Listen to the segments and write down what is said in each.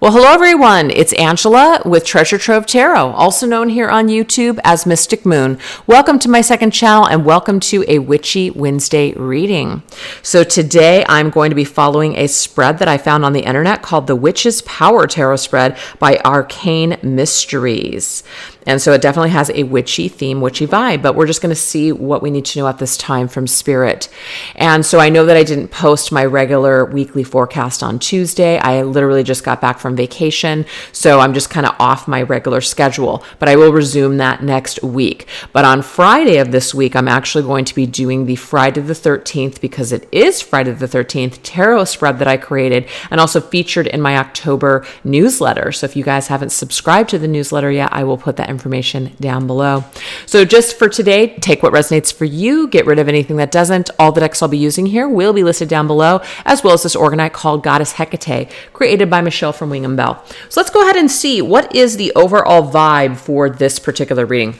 Well, hello everyone. It's Angela with Treasure Trove Tarot, also known here on YouTube as Mystic Moon. Welcome to my second channel and welcome to a Witchy Wednesday reading. So today I'm going to be following a spread that I found on the internet called the Witch's Power Tarot Spread by Arcane Mysteries. And so it definitely has a witchy theme, witchy vibe, but we're just going to see what we need to know at this time from Spirit. And so I know that I didn't post my regular weekly forecast on Tuesday. I literally just got back from vacation, so I'm just kind of off my regular schedule, but I will resume that next week. But on Friday of this week, I'm actually going to be doing the Friday the 13th, because it is Friday the 13th tarot spread that I created and also featured in my October newsletter. So if you guys haven't subscribed to the newsletter yet, I will put that information down below. So just for today, take what resonates for you, get rid of anything that doesn't. All the decks I'll be using here will be listed down below, as well as this Orgonite called Goddess Hecate, created by Michelle from Wing & Bell. So let's go ahead and see what is the overall vibe for this particular reading.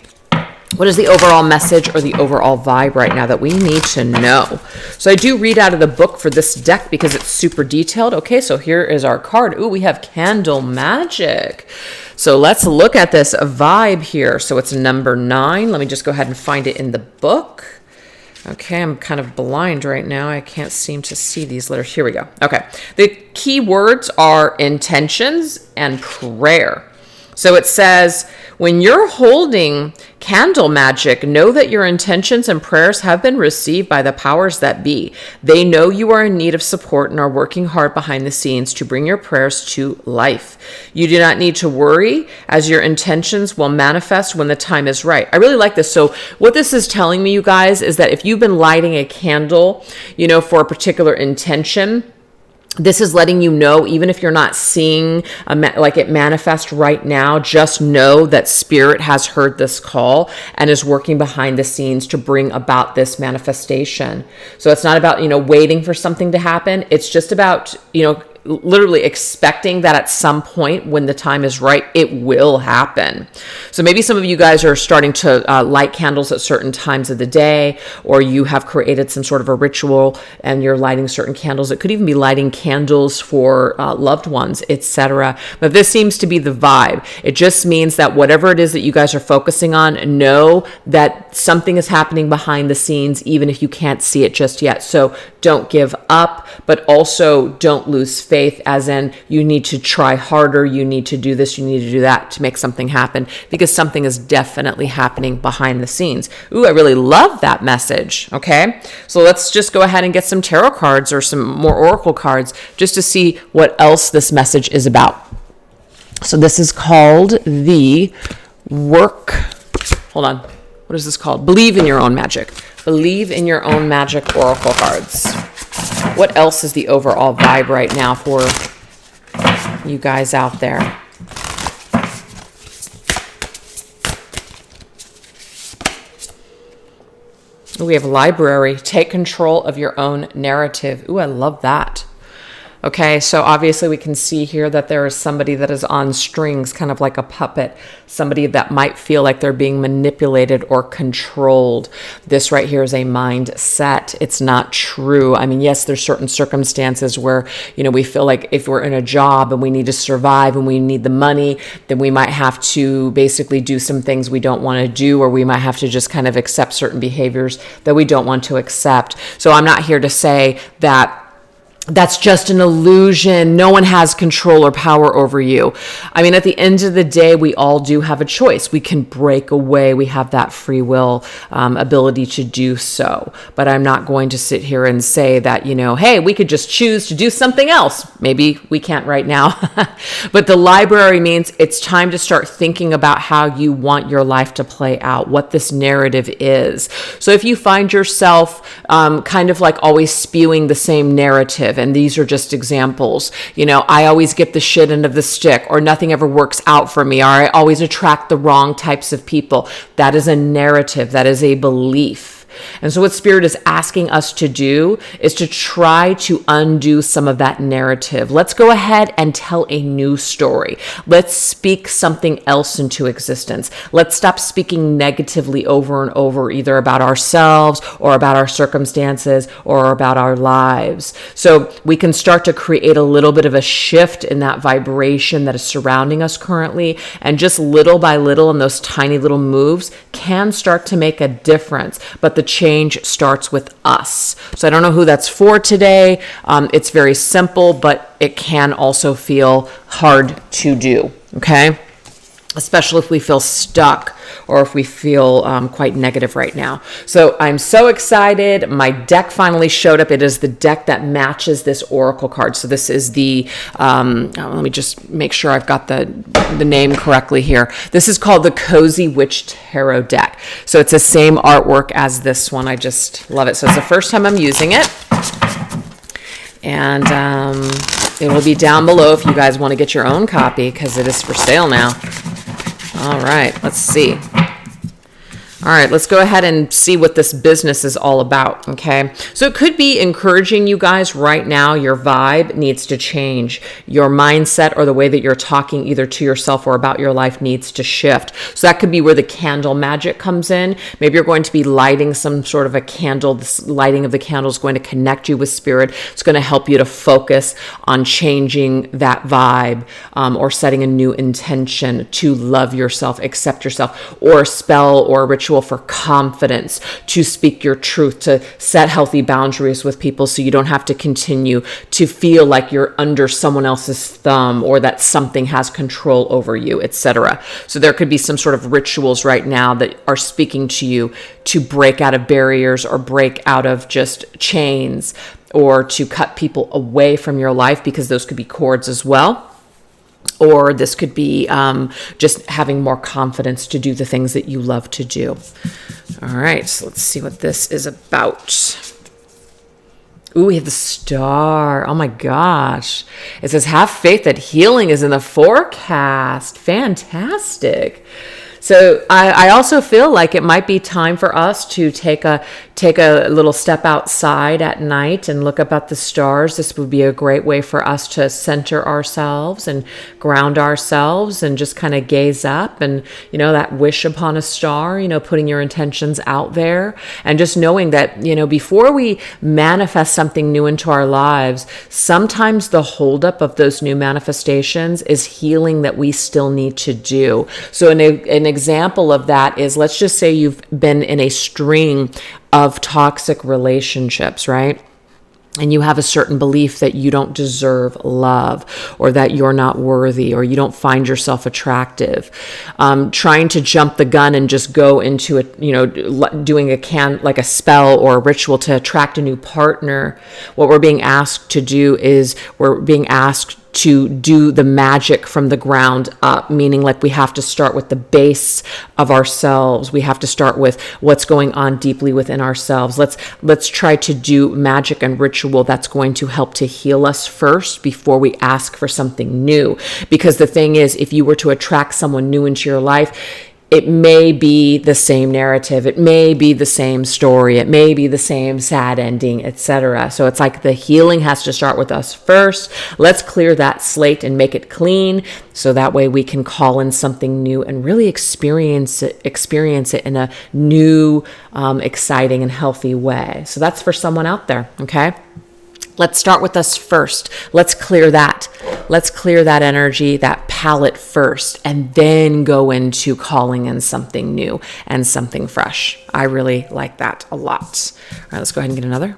What is the overall message or the overall vibe right now that we need to know? So I do read out of the book for this deck because it's super detailed. Okay, so here is our card. Ooh, we have Candle Magic. So let's look at this vibe here. So it's number 9. Let me just go ahead and find it in the book. Okay, I'm kind of blind right now. I can't seem to see these letters. Here we go. Okay, the key words are intentions and prayer. So it says, when you're holding candle magic, know that your intentions and prayers have been received by the powers that be. They know you are in need of support and are working hard behind the scenes to bring your prayers to life. You do not need to worry, as your intentions will manifest when the time is right. I really like this. So what this is telling me, you guys, is that if you've been lighting a candle, for a particular intention, this is letting you know, even if you're not seeing like it manifest right now, just know that Spirit has heard this call and is working behind the scenes to bring about this manifestation. So it's not about, waiting for something to happen. It's just about, literally expecting that at some point when the time is right, it will happen. So maybe some of you guys are starting to light candles at certain times of the day, or you have created some sort of a ritual and you're lighting certain candles. It could even be lighting candles for loved ones, etc. But this seems to be the vibe. It just means that whatever it is that you guys are focusing on, know that something is happening behind the scenes, even if you can't see it just yet. So don't give up, but also don't lose faith, as in you need to try harder, you need to do this, you need to do that to make something happen, because something is definitely happening behind the scenes. Ooh, I really love that message. Okay, so let's just go ahead and get some tarot cards or some more oracle cards just to see what else this message is about. So this is called the hold on, what is this called? Believe in Your Own Magic. Believe in Your Own Magic oracle cards. What else is the overall vibe right now for you guys out there? We have library. Take control of your own narrative. Ooh, I love that. Okay, so obviously we can see here that there is somebody that is on strings, kind of like a puppet, somebody that might feel like they're being manipulated or controlled. This right here is a mindset. It's not true. I mean, yes, there's certain circumstances where, we feel like if we're in a job and we need to survive and we need the money, then we might have to basically do some things we don't want to do, or we might have to just kind of accept certain behaviors that we don't want to accept. So I'm not here to say that that's just an illusion. No one has control or power over you. I mean, at the end of the day, we all do have a choice. We can break away. We have that free will ability to do so. But I'm not going to sit here and say that, hey, we could just choose to do something else. Maybe we can't right now. But the library means it's time to start thinking about how you want your life to play out, what this narrative is. So if you find yourself kind of like always spewing the same narrative, and these are just examples, I always get the shit end of the stick, or nothing ever works out for me, or I always attract the wrong types of people. That is a narrative. That is a belief. And so what Spirit is asking us to do is to try to undo some of that narrative. Let's go ahead and tell a new story. Let's speak something else into existence. Let's stop speaking negatively over and over, either about ourselves or about our circumstances or about our lives. So we can start to create a little bit of a shift in that vibration that is surrounding us currently. And just little by little, in those tiny little moves can start to make a difference. But the change starts with us. So I don't know who that's for today. It's very simple, but it can also feel hard to do. Okay? Especially if we feel stuck or if we feel quite negative right now. So I'm so excited. My deck finally showed up. It is the deck that matches this oracle card. So this is the, let me just make sure I've got the name correctly here. This is called the Cozy Witch Tarot deck. So it's the same artwork as this one. I just love it. So it's the first time I'm using it. And it will be down below if you guys want to get your own copy, because it is for sale now. All right, let's see. All right, let's go ahead and see what this business is all about, okay? So it could be encouraging you guys right now. Your vibe needs to change. Your mindset or the way that you're talking either to yourself or about your life needs to shift. So that could be where the candle magic comes in. Maybe you're going to be lighting some sort of a candle. This lighting of the candle is going to connect you with Spirit. It's going to help you to focus on changing that vibe or setting a new intention to love yourself, accept yourself, or a spell or a ritual for confidence, to speak your truth, to set healthy boundaries with people so you don't have to continue to feel like you're under someone else's thumb or that something has control over you, etc. So there could be some sort of rituals right now that are speaking to you to break out of barriers or break out of just chains, or to cut people away from your life, because those could be cords as well. Or this could be just having more confidence to do the things that you love to do. All right, so let's see what this is about. Ooh, we have the star. Oh my gosh. It says, have faith that healing is in the forecast. Fantastic. So I also feel like it might be time for us to take a little step outside at night and look up at the stars. This would be a great way for us to center ourselves and ground ourselves and just kind of gaze up and, that wish upon a star, putting your intentions out there and just knowing that, before we manifest something new into our lives, sometimes the holdup of those new manifestations is healing that we still need to do. So an example of that is, let's just say you've been in a string of toxic relationships, right? And you have a certain belief that you don't deserve love, or that you're not worthy, or you don't find yourself attractive. Trying to jump the gun and just go into it, doing like a spell or a ritual to attract a new partner. What we're being asked to do is we're being asked to do the magic from the ground up, meaning like we have to start with the base of ourselves. We have to start with what's going on deeply within ourselves. Let's try to do magic and ritual that's going to help to heal us first before we ask for something new. Because the thing is, if you were to attract someone new into your life, it may be the same narrative. It may be the same story. It may be the same sad ending, etc. So it's like the healing has to start with us first. Let's clear that slate and make it clean, so that way we can call in something new and really experience it in a new, exciting and healthy way. So that's for someone out there, okay? Let's start with us first. Let's clear that. Let's clear that energy, that palette first, and then go into calling in something new and something fresh. I really like that a lot. All right, let's go ahead and get another.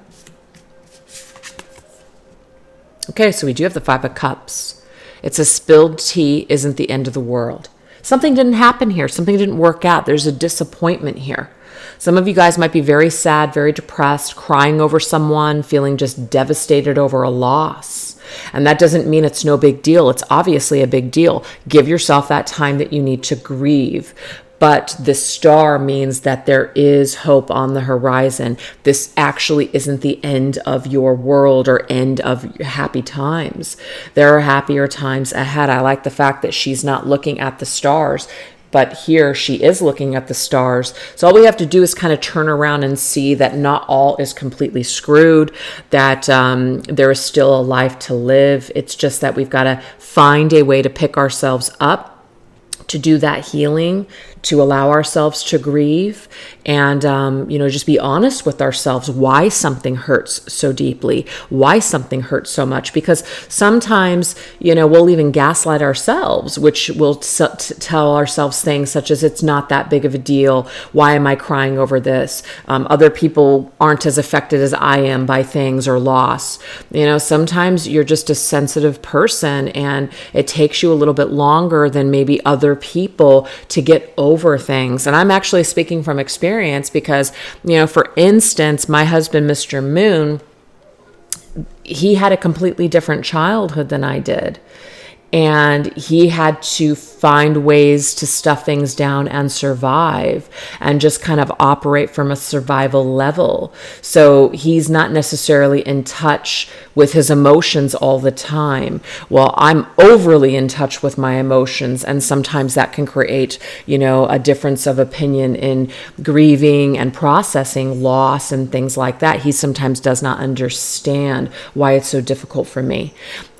Okay, so we do have the 5 of Cups. It's a spilled tea isn't the end of the world. Something didn't happen here. Something didn't work out. There's a disappointment here. Some of you guys might be very sad, very depressed, crying over someone, feeling just devastated over a loss. And that doesn't mean it's no big deal. It's obviously a big deal. Give yourself that time that you need to grieve. But the star means that there is hope on the horizon. This actually isn't the end of your world or end of happy times. There are happier times ahead. I like the fact that she's not looking at the stars. But here she is looking at the stars. So all we have to do is kind of turn around and see that not all is completely screwed, that there is still a life to live. It's just that we've got to find a way to pick ourselves up, to do that healing, to allow ourselves to grieve, and just be honest with ourselves why something hurts so deeply, why something hurts so much. Because sometimes we'll even gaslight ourselves, which will tell ourselves things such as, it's not that big of a deal, why am I crying over this, other people aren't as affected as I am by things or loss. Sometimes you're just a sensitive person, and it takes you a little bit longer than maybe other people to get over things. And I'm actually speaking from experience because, for instance, my husband, Mr. Moon, he had a completely different childhood than I did. And he had to find ways to stuff things down and survive, and just kind of operate from a survival level. So he's not necessarily in touch with his emotions all the time. Well, I'm overly in touch with my emotions, and sometimes that can create, a difference of opinion in grieving and processing loss and things like that. He sometimes does not understand why it's so difficult for me.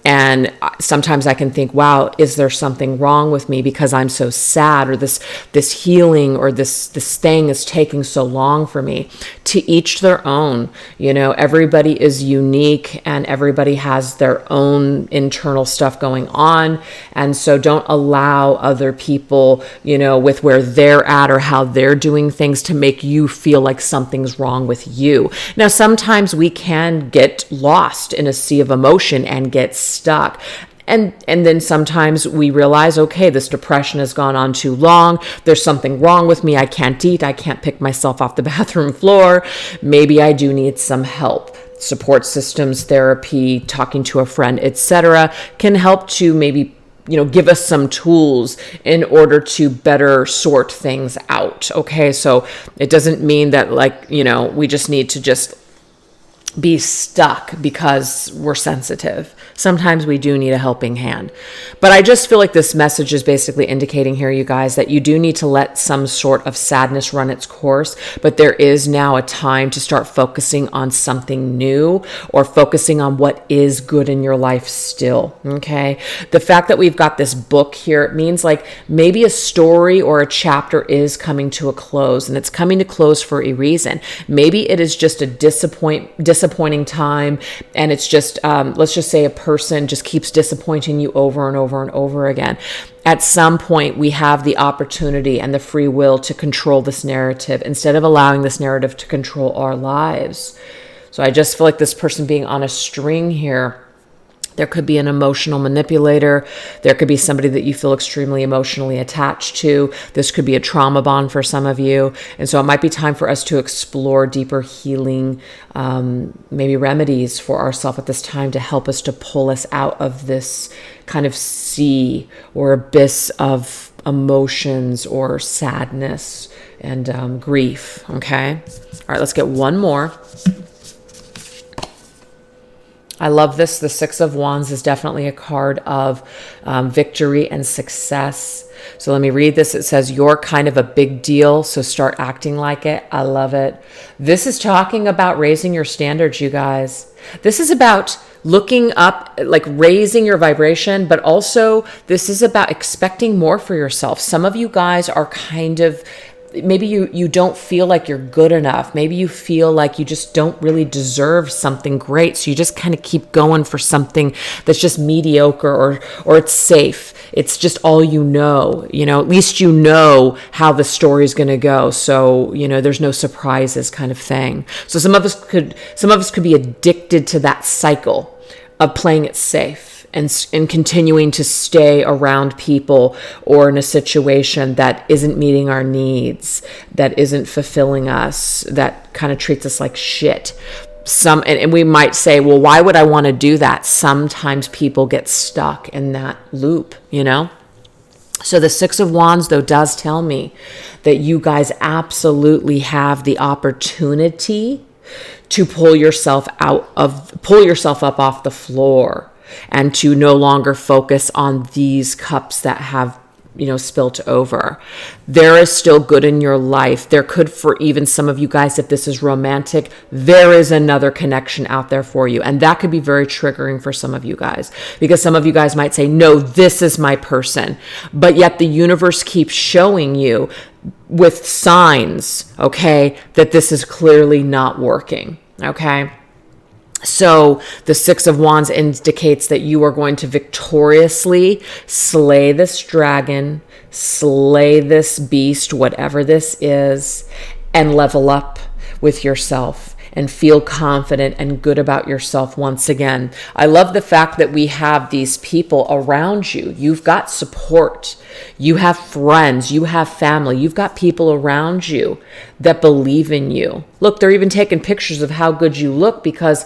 And sometimes I can think, wow, is there something wrong with me because I'm so sad, or this healing or this thing is taking so long for me? To each their own. Everybody is unique, and everybody has their own internal stuff going on. And so don't allow other people, with where they're at or how they're doing things, to make you feel like something's wrong with you. Now, sometimes we can get lost in a sea of emotion and get stuck. And then sometimes we realize, okay, this depression has gone on too long. There's something wrong with me. I can't eat. I can't pick myself off the bathroom floor. Maybe I do need some help. Support systems, therapy, talking to a friend, etc., can help to maybe give us some tools in order to better sort things out. Okay, so it doesn't mean that we just need to just be stuck because we're sensitive. Sometimes we do need a helping hand. But I just feel like this message is basically indicating here, you guys, that you do need to let some sort of sadness run its course, but there is now a time to start focusing on something new, or focusing on what is good in your life still, okay? The fact that we've got this book here, it means like maybe a story or a chapter is coming to a close, and it's coming to close for a reason. Maybe it is just a disappointing time, and it's just, let's just say a person just keeps disappointing you over and over and over again. At some point, we have the opportunity and the free will to control this narrative instead of allowing this narrative to control our lives. So I just feel like this person being on a string here, there could be an emotional manipulator. There could be somebody that you feel extremely emotionally attached to. This could be a trauma bond for some of you. And so it might be time for us to explore deeper healing, maybe remedies for ourselves at this time to help us to pull us out of this kind of sea or abyss of emotions or sadness and grief. Okay. All right, let's get one more. I love this. The Six of Wands is definitely a card of victory and success. So let me read this. It says, you're kind of a big deal, so start acting like it. I love it. This is talking about raising your standards, you guys. This is about looking up, like raising your vibration, but also this is about expecting more for yourself. Some of you guys are kind of, maybe you don't feel like you're good enough. Maybe you feel like you just don't really deserve something great. So you just kind of keep going for something that's just mediocre or it's safe. It's just all at least you know how the story is going to go. So, there's no surprises kind of thing. So some of us could be addicted to that cycle of playing it safe. And continuing to stay around people or in a situation that isn't meeting our needs, that isn't fulfilling us, that kind of treats us like shit. And we might say, well, why would I want to do that? Sometimes people get stuck in that loop, So the Six of Wands, though, does tell me that you guys absolutely have the opportunity to pull yourself up off the floor, and to no longer focus on these cups that have spilt over. There is still good in your life. There could, for even some of you guys, if this is romantic, there is another connection out there for you. And that could be very triggering for some of you guys, because some of you guys might say, no, this is my person. But yet the universe keeps showing you with signs, okay, that this is clearly not working, okay? So the Six of Wands indicates that you are going to victoriously slay this dragon, slay this beast, whatever this is, and level up with yourself and feel confident and good about yourself once again. I love the fact that we have these people around you. You've got support. You have friends. You have family. You've got people around you that believe in you. Look, they're even taking pictures of how good you look because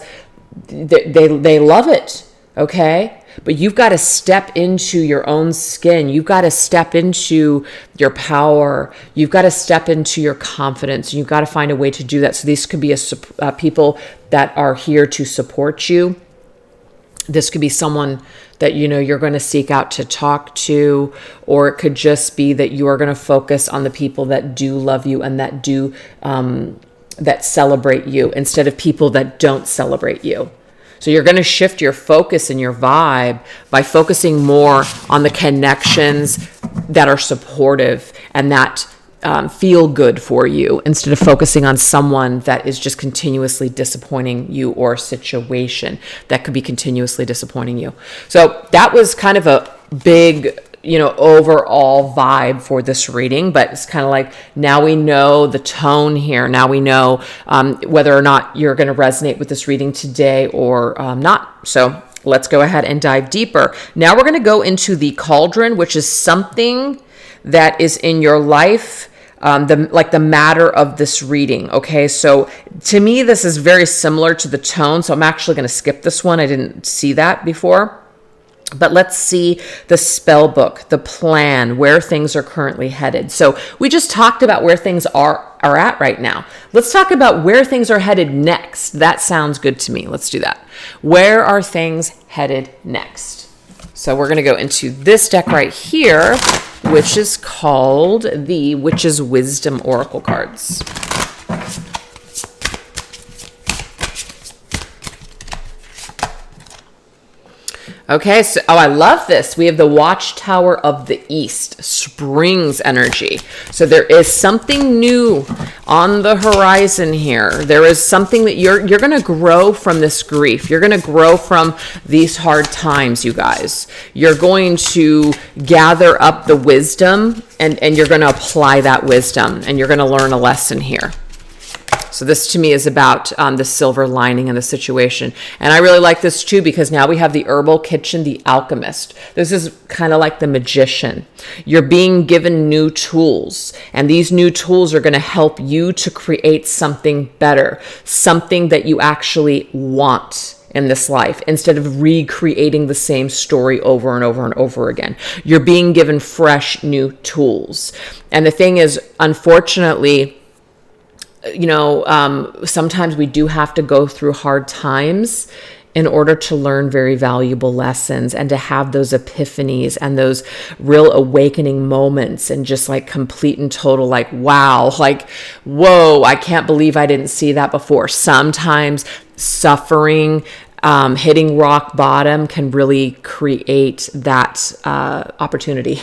they love it, okay? But you've got to step into your own skin. You've got to step into your power. You've got to step into your confidence. You've got to find a way to do that. So these could be people that are here to support you. This could be someone that you're going to seek out to talk to, or it could just be that you are going to focus on the people that do love you and that do that celebrate you instead of people that don't celebrate you. So you're going to shift your focus and your vibe by focusing more on the connections that are supportive and that feel good for you, instead of focusing on someone that is just continuously disappointing you, or a situation that could be continuously disappointing you. So that was kind of a big overall vibe for this reading, but it's kind of like, now we know the tone here. Now we know whether or not you're going to resonate with this reading today or not. So let's go ahead and dive deeper. Now we're going to go into the cauldron, which is something that is in your life, the matter of this reading. Okay. So to me, this is very similar to the tone. So I'm actually going to skip this one. I didn't see that before. But let's see the spell book, the plan, where things are currently headed. So we just talked about where things are at right now. Let's talk about where things are headed next. That sounds good to me. Let's do that. Where are things headed next? So we're going to go into this deck right here, which is called the Witch's Wisdom Oracle cards. Okay, so, I love this. We have the Watchtower of the East, Springs energy. So there is something new on the horizon here. There is something that you're going to grow from this grief. You're going to grow from these hard times, you guys. You're going to gather up the wisdom and you're going to apply that wisdom, and you're going to learn a lesson here. So this to me is about the silver lining in the situation. And I really like this too, because now we have the herbal kitchen, the alchemist. This is kind of like the magician. You're being given new tools, and these new tools are going to help you to create something better, something that you actually want in this life, instead of recreating the same story over and over and over again. You're being given fresh new tools. And the thing is, unfortunately, sometimes we do have to go through hard times in order to learn very valuable lessons and to have those epiphanies and those real awakening moments, and just like complete and total, like, wow, like, whoa, I can't believe I didn't see that before. Sometimes suffering, hitting rock bottom can really create that opportunity.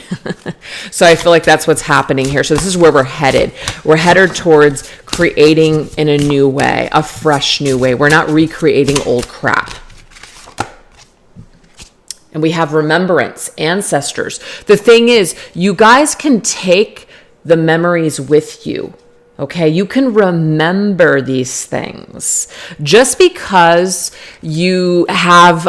So I feel like that's what's happening here. So this is where we're headed. We're headed towards creating in a new way, a fresh new way. We're not recreating old crap. And we have remembrance, ancestors. The thing is, you guys can take the memories with you. Okay, you can remember these things. Just because you have,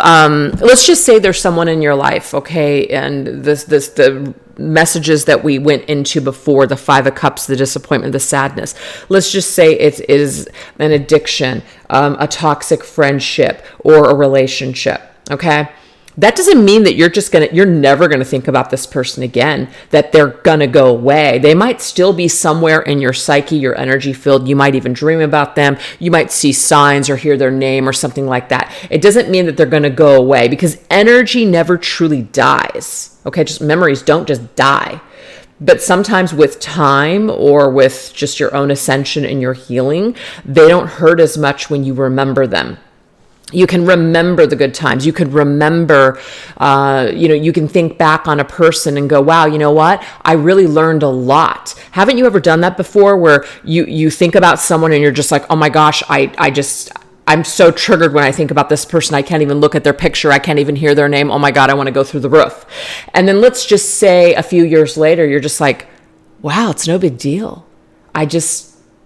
let's just say there's someone in your life, okay, and the messages that we went into before, the Five of Cups, the disappointment, the sadness. Let's just say it is an addiction, a toxic friendship, or a relationship, okay? That doesn't mean that you're never going to think about this person again, that they're going to go away. They might still be somewhere in your psyche, your energy field. You might even dream about them. You might see signs or hear their name or something like that. It doesn't mean that they're going to go away, because energy never truly dies. Okay, just memories don't just die. But sometimes with time or with just your own ascension and your healing, they don't hurt as much when you remember them. You can remember the good times. You could remember, you can think back on a person and go, wow, you know what? I really learned a lot. Haven't you ever done that before, where you think about someone and you're just like, oh my gosh, I'm so triggered when I think about this person. I can't even look at their picture. I can't even hear their name. Oh my God, I want to go through the roof. And then let's just say a few years later, you're just like, wow, it's no big deal.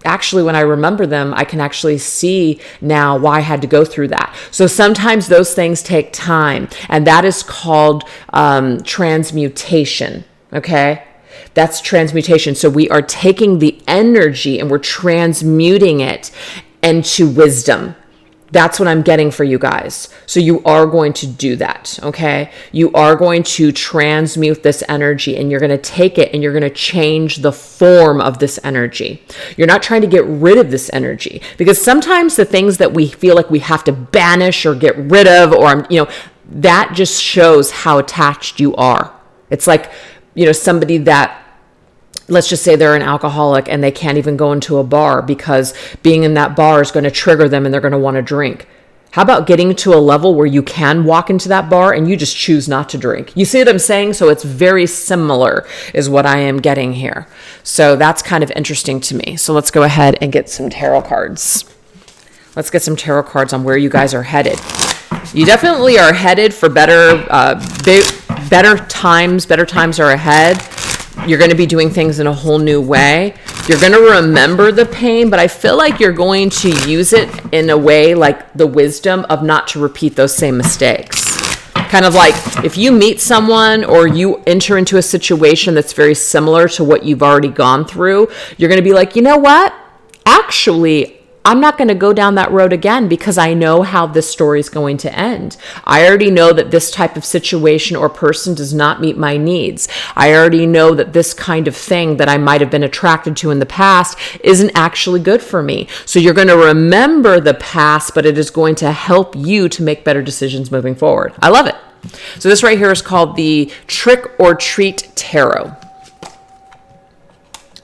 Actually, when I remember them, I can actually see now why I had to go through that. So sometimes those things take time, and that is called transmutation, okay? That's transmutation. So we are taking the energy and we're transmuting it into wisdom. That's what I'm getting for you guys. So you are going to do that, okay? You are going to transmute this energy, and you're going to take it and you're going to change the form of this energy. You're not trying to get rid of this energy, because sometimes the things that we feel like we have to banish or get rid of, or, that just shows how attached you are. It's like, somebody that, let's just say they're an alcoholic and they can't even go into a bar because being in that bar is going to trigger them and they're going to want to drink. How about getting to a level where you can walk into that bar and you just choose not to drink? You see what I'm saying? So it's very similar is what I am getting here. So that's kind of interesting to me. So let's go ahead and get some tarot cards. Let's get some tarot cards on where you guys are headed. You definitely are headed for better times. Better times are ahead. You're going to be doing things in a whole new way. You're going to remember the pain, but I feel like you're going to use it in a way like the wisdom of not to repeat those same mistakes. Kind of like if you meet someone or you enter into a situation that's very similar to what you've already gone through, you're going to be like, you know what? Actually, I'm not going to go down that road again, because I know how this story is going to end. I already know that this type of situation or person does not meet my needs. I already know that this kind of thing that I might have been attracted to in the past isn't actually good for me. So you're going to remember the past, but it is going to help you to make better decisions moving forward. I love it. So this right here is called the Trick or Treat Tarot.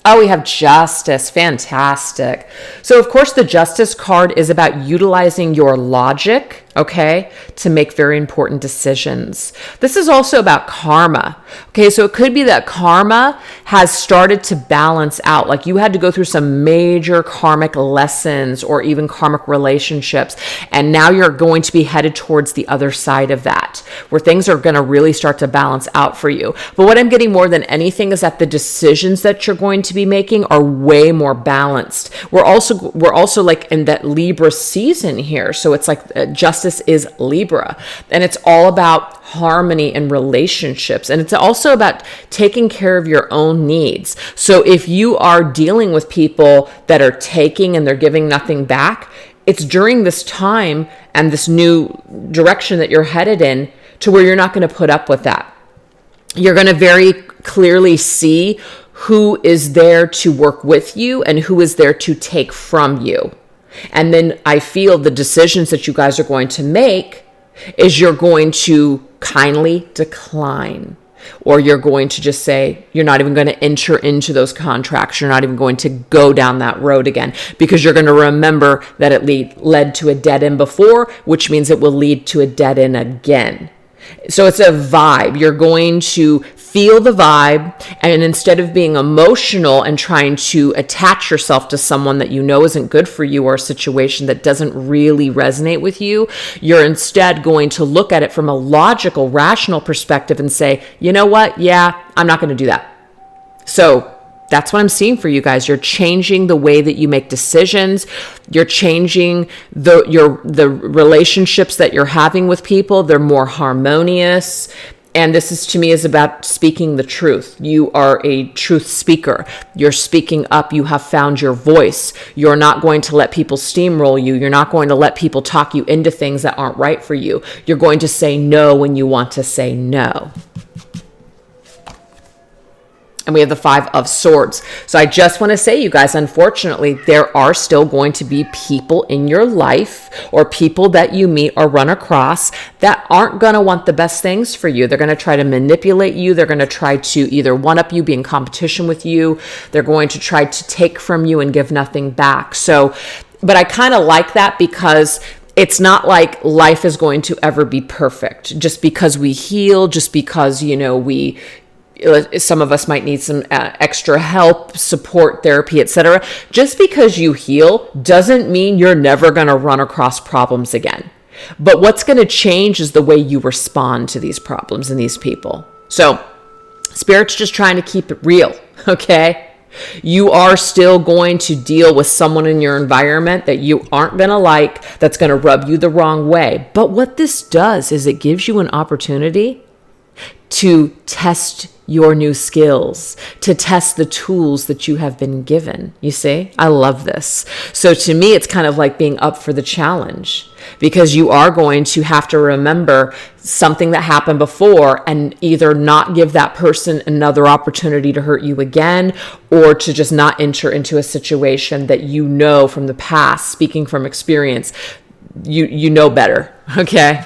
Oh, we have Justice. Fantastic. So, of course, the Justice card is about utilizing your logic, okay, to make very important decisions. This is also about karma. Okay, so it could be that karma has started to balance out. Like you had to go through some major karmic lessons or even karmic relationships, and now you're going to be headed towards the other side of that, where things are going to really start to balance out for you. But what I'm getting more than anything is that the decisions that you're going to be making are way more balanced. We're also like in that Libra season here. So it's like Justice is Libra, and it's all about harmony and relationships. And it's also about taking care of your own needs. So if you are dealing with people that are taking and they're giving nothing back, it's during this time and this new direction that you're headed in to where you're not going to put up with that. You're going to very clearly see who is there to work with you and who is there to take from you. And then I feel the decisions that you guys are going to make is you're going to kindly decline, or you're going to just say you're not even going to enter into those contracts. You're not even going to go down that road again, because you're going to remember that it led to a dead end before, which means it will lead to a dead end again. So it's a vibe. You're going to feel the vibe, and instead of being emotional and trying to attach yourself to someone that you know isn't good for you, or a situation that doesn't really resonate with you, you're instead going to look at it from a logical, rational perspective and say, you know what? Yeah, I'm not going to do that. So that's what I'm seeing for you guys. You're changing the way that you make decisions. You're changing the relationships that you're having with people. They're more harmonious. And this is, to me, is about speaking the truth. You are a truth speaker. You're speaking up. You have found your voice. You're not going to let people steamroll you. You're not going to let people talk you into things that aren't right for you. You're going to say no when you want to say no. And we have the 5 of Swords. So I just want to say, you guys, unfortunately, there are still going to be people in your life or people that you meet or run across that aren't going to want the best things for you. They're going to try to manipulate you. They're going to try to either one-up you, be in competition with you. They're going to try to take from you and give nothing back. So, but I kind of like that, because it's not like life is going to ever be perfect. Just because we heal, just because, some of us might need some extra help, support, therapy, etc. Just because you heal doesn't mean you're never going to run across problems again. But what's going to change is the way you respond to these problems and these people. So Spirit's just trying to keep it real, okay? You are still going to deal with someone in your environment that you aren't going to like, that's going to rub you the wrong way. But what this does is it gives you an opportunity to test your new skills, to test the tools that you have been given. You see, I love this. So to me, it's kind of like being up for the challenge, because you are going to have to remember something that happened before and either not give that person another opportunity to hurt you again, or to just not enter into a situation that you know from the past, speaking from experience, you know better, okay?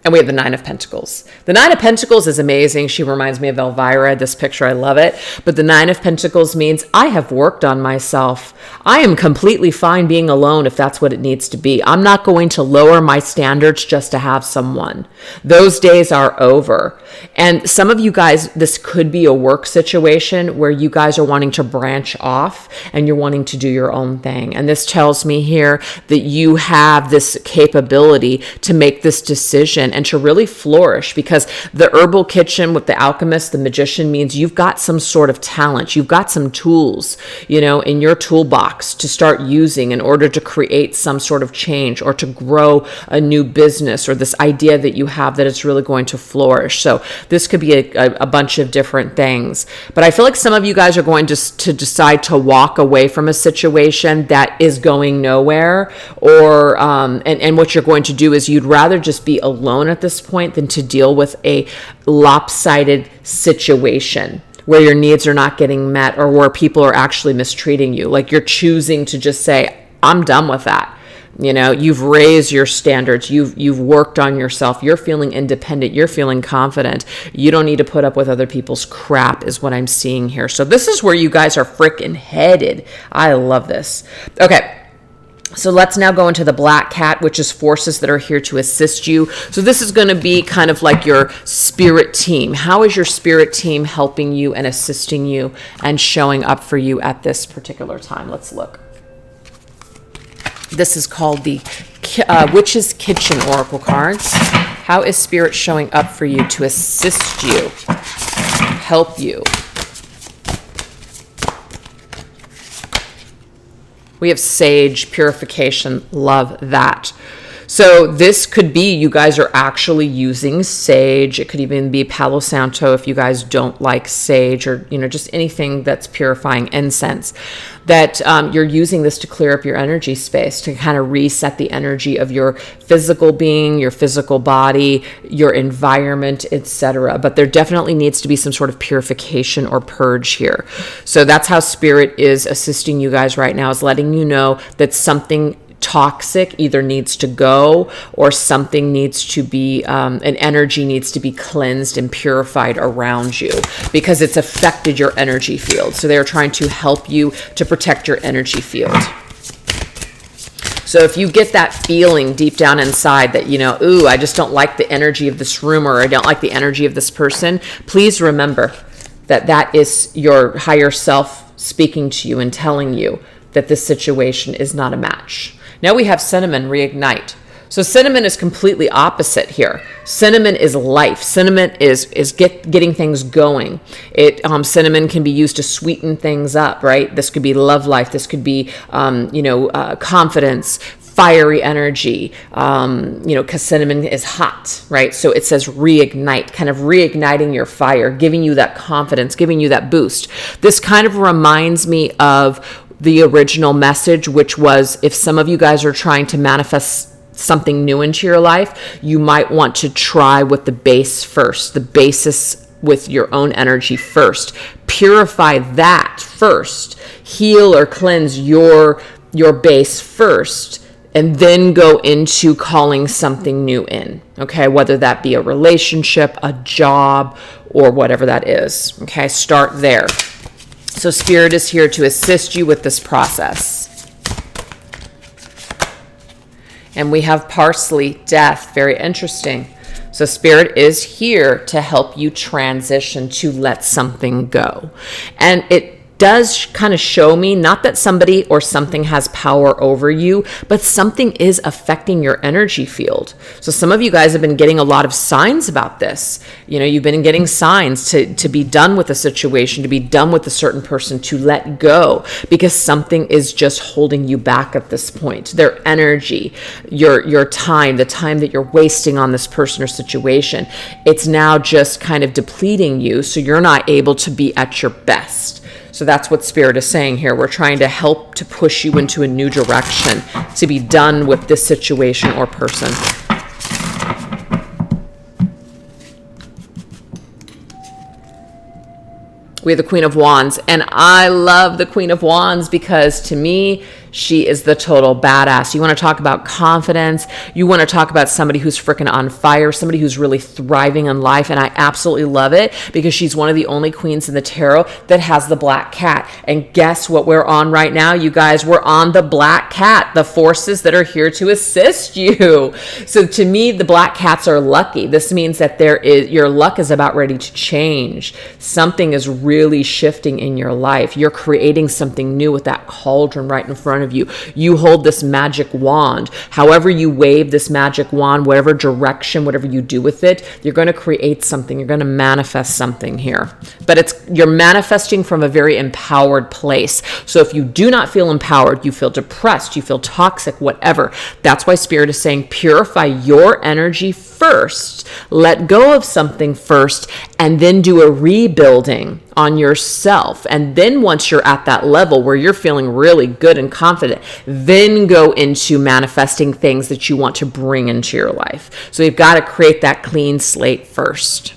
And we have the 9 of Pentacles. The 9 of Pentacles is amazing. She reminds me of Elvira, this picture. I love it. But the 9 of Pentacles means I have worked on myself. I am completely fine being alone if that's what it needs to be. I'm not going to lower my standards just to have someone. Those days are over. And some of you guys, this could be a work situation where you guys are wanting to branch off and you're wanting to do your own thing. And this tells me here that you have this capability to make this decision and to really flourish, because the herbal kitchen with the alchemist, the magician, means you've got some sort of talent. You've got some tools, in your toolbox to start using in order to create some sort of change or to grow a new business, or this idea that you have that it's really going to flourish. So this could be a bunch of different things. But I feel like some of you guys are going to decide to walk away from a situation that is going nowhere, or and what you're going to do is you'd rather just be alone at this point than to deal with a lopsided situation where your needs are not getting met, or where people are actually mistreating you. Like, you're choosing to just say, I'm done with that. You've raised your standards. You've worked on yourself. You're feeling independent. You're feeling confident. You don't need to put up with other people's crap, is what I'm seeing here. So this is where you guys are freaking headed. I love this. Okay. So let's now go into the Black Cat, which is forces that are here to assist you. So this is going to be kind of like your spirit team. How is your spirit team helping you and assisting you and showing up for you at this particular time? Let's look. This is called the Witch's Kitchen Oracle cards. How is Spirit showing up for you to assist you, help you? We have Sage, Purification, love that. So this could be you guys are actually using sage. It could even be Palo Santo if you guys don't like sage, or just anything that's purifying incense. That you're using this to clear up your energy space, to kind of reset the energy of your physical being, your physical body, your environment, etc. But there definitely needs to be some sort of purification or purge here. So that's how Spirit is assisting you guys right now, is letting you know that something toxic either needs to go, or something needs to be, an energy needs to be cleansed and purified around you, because it's affected your energy field. So they're trying to help you to protect your energy field. So if you get that feeling deep down inside that, ooh, I just don't like the energy of this room, or I don't like the energy of this person, please remember that that is your higher self speaking to you and telling you that this situation is not a match. Now we have Cinnamon, Reignite. So Cinnamon is completely opposite here. Cinnamon is life. Cinnamon is getting things going. Cinnamon can be used to sweeten things up, right? This could be love life. This could be, confidence, fiery energy, because cinnamon is hot, right? So it says reignite, kind of reigniting your fire, giving you that confidence, giving you that boost. This kind of reminds me of the original message, which was, if some of you guys are trying to manifest something new into your life, you might want to try with the base first, the basis with your own energy first. Purify that first. Heal or cleanse your base first, and then go into calling something new in, okay? Whether that be a relationship, a job, or whatever that is, okay? Start there. So Spirit is here to assist you with this process. And we have parsley, death, very interesting. So Spirit is here to help you transition, to let something go. And it does kind of show me, not that somebody or something has power over you, but something is affecting your energy field. So some of you guys have been getting a lot of signs about this. You've been getting signs to be done with a situation, to be done with a certain person, to let go, because something is just holding you back at this point. Their energy, your time, the time that you're wasting on this person or situation, it's now just kind of depleting you, so you're not able to be at your best. So that's what Spirit is saying here. We're trying to help to push you into a new direction, to be done with this situation or person. We have the Queen of Wands, and I love the Queen of Wands because, to me, she is the total badass. You want to talk about confidence. You want to talk about somebody who's freaking on fire, somebody who's really thriving in life. And I absolutely love it because she's one of the only queens in the tarot that has the black cat. And guess what we're on right now, you guys? We're on the black cat, the forces that are here to assist you. So to me, the black cats are lucky. This means that your luck is about ready to change. Something is really shifting in your life. You're creating something new with that cauldron right in front of you. You hold this magic wand. However you wave this magic wand, whatever direction, whatever you do with it, you're going to create something. You're going to manifest something here. But you're manifesting from a very empowered place. So if you do not feel empowered, you feel depressed, you feel toxic, whatever. That's why Spirit is saying purify your energy first. Let go of something first, and then do a rebuilding on yourself. And then once you're at that level where you're feeling really good and confident, then go into manifesting things that you want to bring into your life. So you've got to create that clean slate first.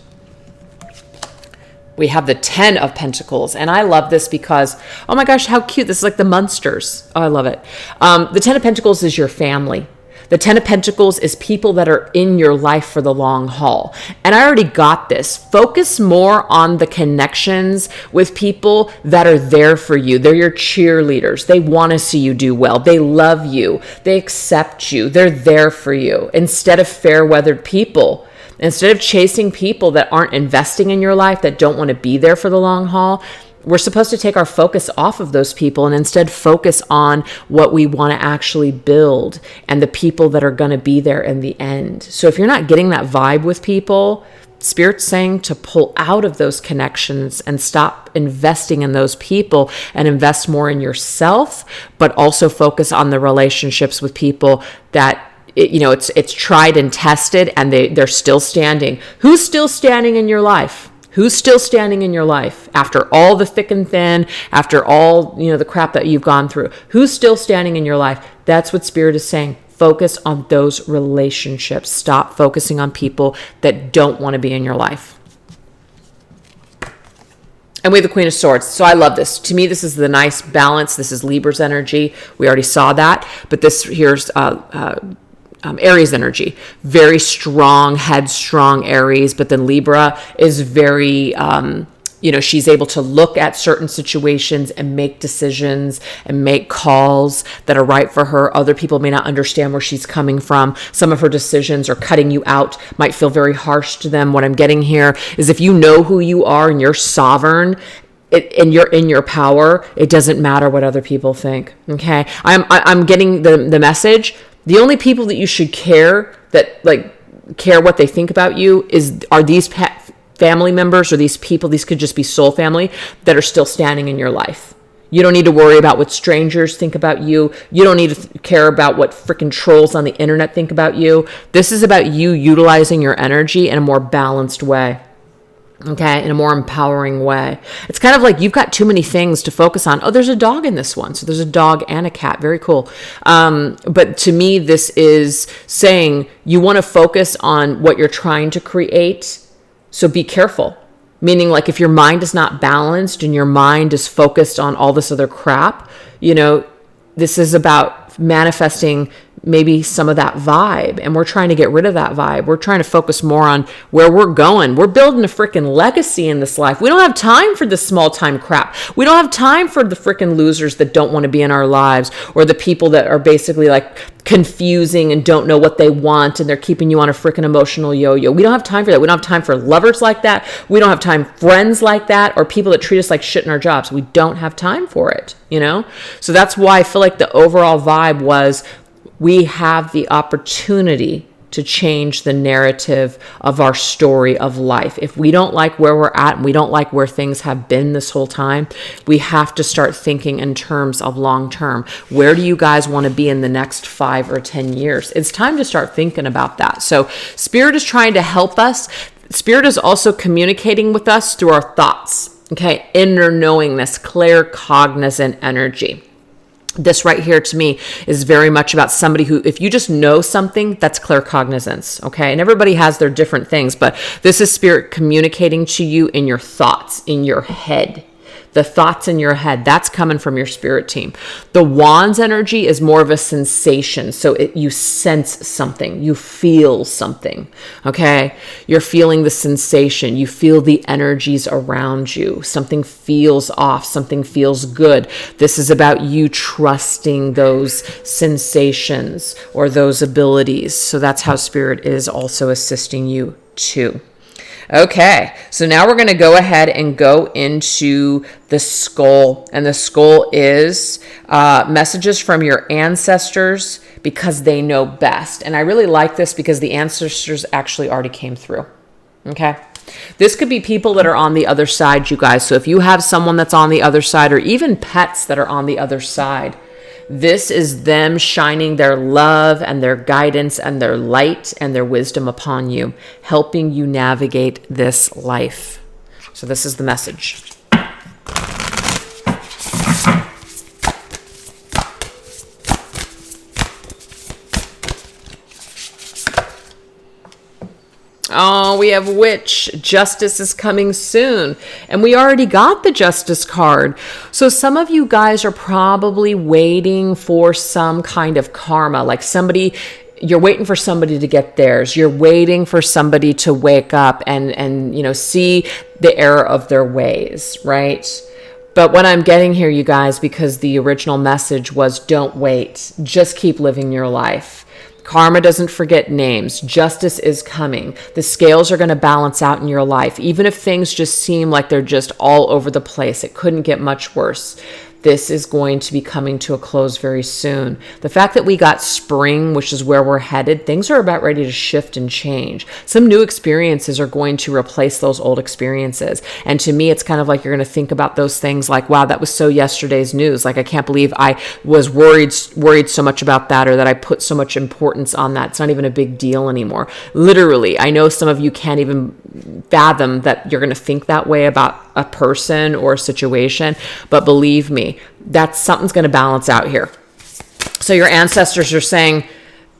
We have the 10 of Pentacles, and I love this because, oh my gosh, how cute. This is like the Munsters. Oh, I love it. The 10 of Pentacles is your family. The 10 of Pentacles is people that are in your life for the long haul. And I already got this. Focus more on the connections with people that are there for you. They're your cheerleaders. They want to see you do well. They love you. They accept you. They're there for you. Instead of fair-weathered people, instead of chasing people that aren't investing in your life, that don't want to be there for the long haul, we're supposed to take our focus off of those people and instead focus on what we want to actually build and the people that are going to be there in the end. So if you're not getting that vibe with people, Spirit's saying to pull out of those connections and stop investing in those people and invest more in yourself, but also focus on the relationships with people that it's tried and tested and they're still standing. Who's still standing in your life? Who's still standing in your life after all the thick and thin, after all, the crap that you've gone through? Who's still standing in your life? That's what Spirit is saying. Focus on those relationships. Stop focusing on people that don't want to be in your life. And we have the Queen of Swords. So I love this. To me, this is the nice balance. This is Libra's energy. We already saw that. But this here's Aries energy, very strong, headstrong Aries, but then Libra is very, she's able to look at certain situations and make decisions and make calls that are right for her. Other people may not understand where she's coming from. Some of her decisions or cutting you out might feel very harsh to them. What I'm getting here is if you know who you are and you're sovereign, and you're in your power, it doesn't matter what other people think. Okay. I'm getting the message. The only people that you should care what they think about you are these family members or these people. These could just be soul family that are still standing in your life. You don't need to worry about what strangers think about you. You don't need to care about what freaking trolls on the internet think about you. This is about you utilizing your energy in a more balanced way. Okay, in a more empowering way. It's kind of like you've got too many things to focus on. Oh, there's a dog in this one. So there's a dog and a cat. Very cool. But to me, this is saying you want to focus on what you're trying to create. So be careful. Meaning, like, if your mind is not balanced and your mind is focused on all this other crap, this is about manifesting maybe some of that vibe. And we're trying to get rid of that vibe. We're trying to focus more on where we're going. We're building a freaking legacy in this life. We don't have time for this small time crap. We don't have time for the freaking losers that don't want to be in our lives, or the people that are basically like confusing and don't know what they want, and they're keeping you on a freaking emotional yo-yo. We don't have time for that. We don't have time for lovers like that. We don't have time for friends like that, or people that treat us like shit in our jobs. We don't have time for it, So that's why I feel like the overall vibe was we have the opportunity to change the narrative of our story of life. If we don't like where we're at and we don't like where things have been this whole time, we have to start thinking in terms of long term. Where do you guys want to be in the next 5 or 10 years? It's time to start thinking about that. So Spirit is trying to help us. Spirit is also communicating with us through our thoughts. Okay, inner knowingness, claircognizant energy. This right here to me is very much about somebody who, if you just know something, that's claircognizance, okay? And everybody has their different things, but this is Spirit communicating to you in your thoughts, in your head. The thoughts in your head, that's coming from your spirit team. The Wands energy is more of a sensation. So you sense something, you feel something, okay? You're feeling the sensation. You feel the energies around you. Something feels off, something feels good. This is about you trusting those sensations or those abilities. So that's how Spirit is also assisting you too. Okay, so now we're going to go ahead and go into the skull. And the skull is messages from your ancestors because they know best. And I really like this because the ancestors actually already came through. Okay, this could be people that are on the other side, you guys. So if you have someone that's on the other side, or even pets that are on the other side, this is them shining their love and their guidance and their light and their wisdom upon you, helping you navigate this life. So this is the message. Oh, we have Witch. Justice is coming soon. And we already got the Justice card. So some of you guys are probably waiting for some kind of karma, like you're waiting for somebody to get theirs. You're waiting for somebody to wake up and see the error of their ways, right? But what I'm getting here, you guys, because the original message was don't wait. Just keep living your life. Karma doesn't forget names. Justice is coming. The scales are going to balance out in your life. Even if things just seem like they're just all over the place, it couldn't get much worse. This is going to be coming to a close very soon. The fact that we got spring, which is where we're headed, things are about ready to shift and change. Some new experiences are going to replace those old experiences. And to me, it's kind of like you're going to think about those things like, wow, that was so yesterday's news. Like, I can't believe I was worried so much about that, or that I put so much importance on that. It's not even a big deal anymore. Literally, I know some of you can't even fathom that you're going to think that way about a person or a situation, but believe me, something's going to balance out here. So your ancestors are saying,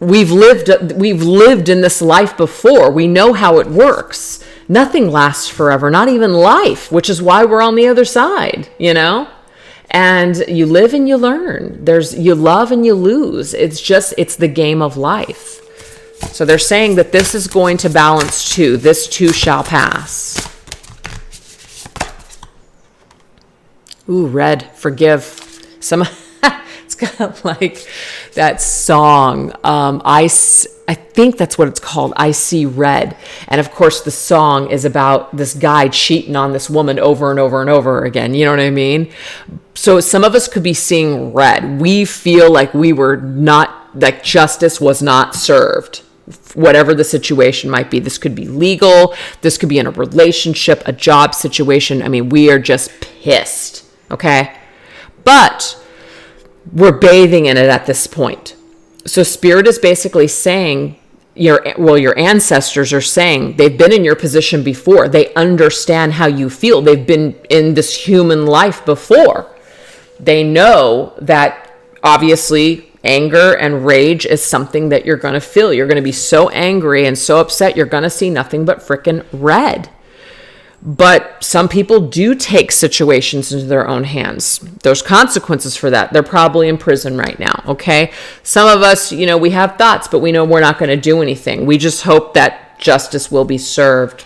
we've lived in this life before. We know how it works. Nothing lasts forever, not even life, which is why we're on the other side, and you live and you learn. You love and you lose. It's the game of life. So they're saying that this is going to balance too. This too shall pass. Ooh, red, forgive. It's kind of like that song. I think that's what it's called. I See Red. And of course, the song is about this guy cheating on this woman over and over and over again. You know what I mean? So some of us could be seeing red. We feel like that justice was not served. Whatever the situation might be. This could be legal. This could be in a relationship, a job situation. I mean, we are just pissed. Okay. but we're bathing in it at this point. So Spirit is basically saying, your ancestors are saying they've been in your position before. They understand how you feel. They've been in this human life before. They know that obviously anger and rage is something that you're going to feel. You're going to be so angry and so upset, you're going to see nothing but freaking red. But some people do take situations into their own hands. There's consequences for that. They're probably in prison right now, okay? Some of us, we have thoughts, but we know we're not going to do anything. We just hope that justice will be served.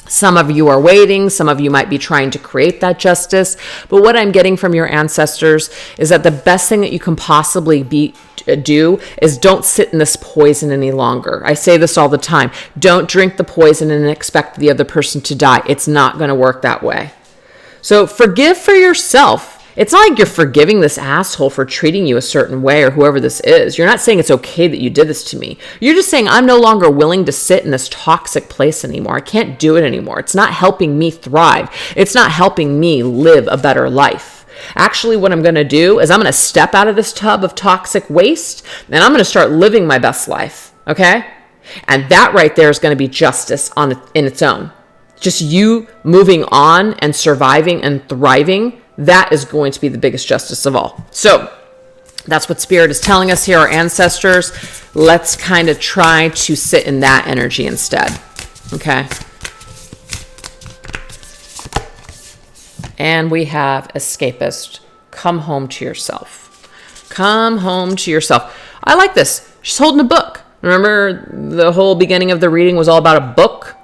Some of you are waiting. Some of you might be trying to create that justice. But what I'm getting from your ancestors is that the best thing that you can possibly do is don't sit in this poison any longer. I say this all the time. Don't drink the poison and expect the other person to die. It's not going to work that way. So forgive for yourself. It's not like you're forgiving this asshole for treating you a certain way or whoever this is. You're not saying it's okay that you did this to me. You're just saying I'm no longer willing to sit in this toxic place anymore. I can't do it anymore. It's not helping me thrive. It's not helping me live a better life. Actually, what I'm going to do is I'm going to step out of this tub of toxic waste and I'm going to start living my best life. Okay? And that right there is going to be justice in its own. Just you moving on and surviving and thriving. That is going to be the biggest justice of all. So that's what Spirit is telling us here, our ancestors. Let's kind of try to sit in that energy instead. Okay. And we have Escapist. Come home to yourself. Come home to yourself. I like this. She's holding a book. Remember the whole beginning of the reading was all about a book?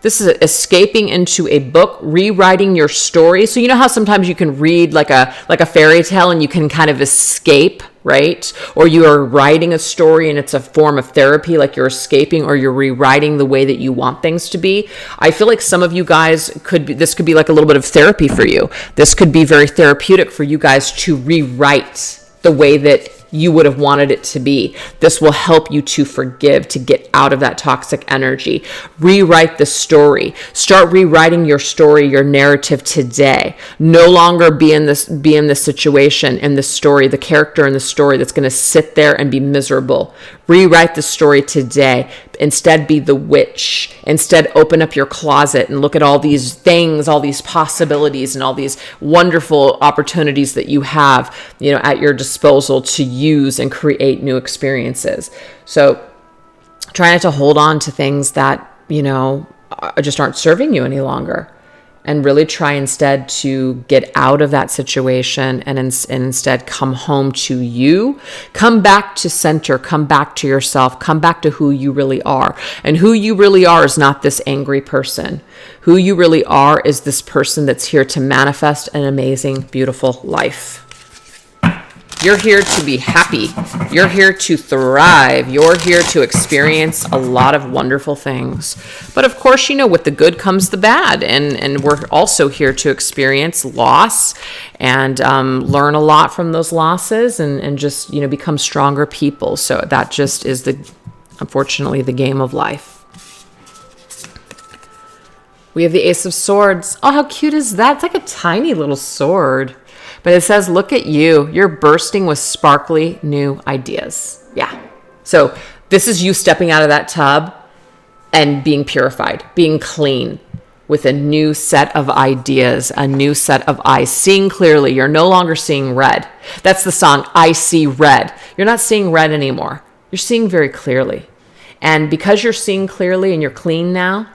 This is escaping into a book, rewriting your story. So you know how sometimes you can read like a fairy tale and you can kind of escape, right? Or you are writing a story and it's a form of therapy, like you're escaping or you're rewriting the way that you want things to be. I feel like some of you guys this could be like a little bit of therapy for you. This could be very therapeutic for you guys to rewrite the way that you would have wanted it to be. This will help you to forgive, to get out of that toxic energy. Rewrite the story. Start rewriting your story, your narrative today. No longer be in this situation, in the story, the character in the story that's going to sit there and be miserable. Rewrite the story today. Instead, be the witch. Instead, open up your closet and look at all these things, all these possibilities, and all these wonderful opportunities that you have, at your disposal to use and create new experiences. So try not to hold on to things that, just aren't serving you any longer. And really try instead to get out of that situation and instead come home to you. Come back to center. Come back to yourself. Come back to who you really are. And who you really are is not this angry person. Who you really are is this person that's here to manifest an amazing, beautiful life. You're here to be happy. You're here to thrive. You're here to experience a lot of wonderful things. But of course, with the good comes the bad. And we're also here to experience loss and learn a lot from those losses and just, become stronger people. So that just is unfortunately, the game of life. We have the Ace of Swords. Oh, how cute is that? It's like a tiny little sword. But it says, look at you. You're bursting with sparkly new ideas. Yeah. So this is you stepping out of that tub and being purified, being clean with a new set of ideas, a new set of eyes, seeing clearly. You're no longer seeing red. That's the song, I See Red. You're not seeing red anymore. You're seeing very clearly. And because you're seeing clearly and you're clean now,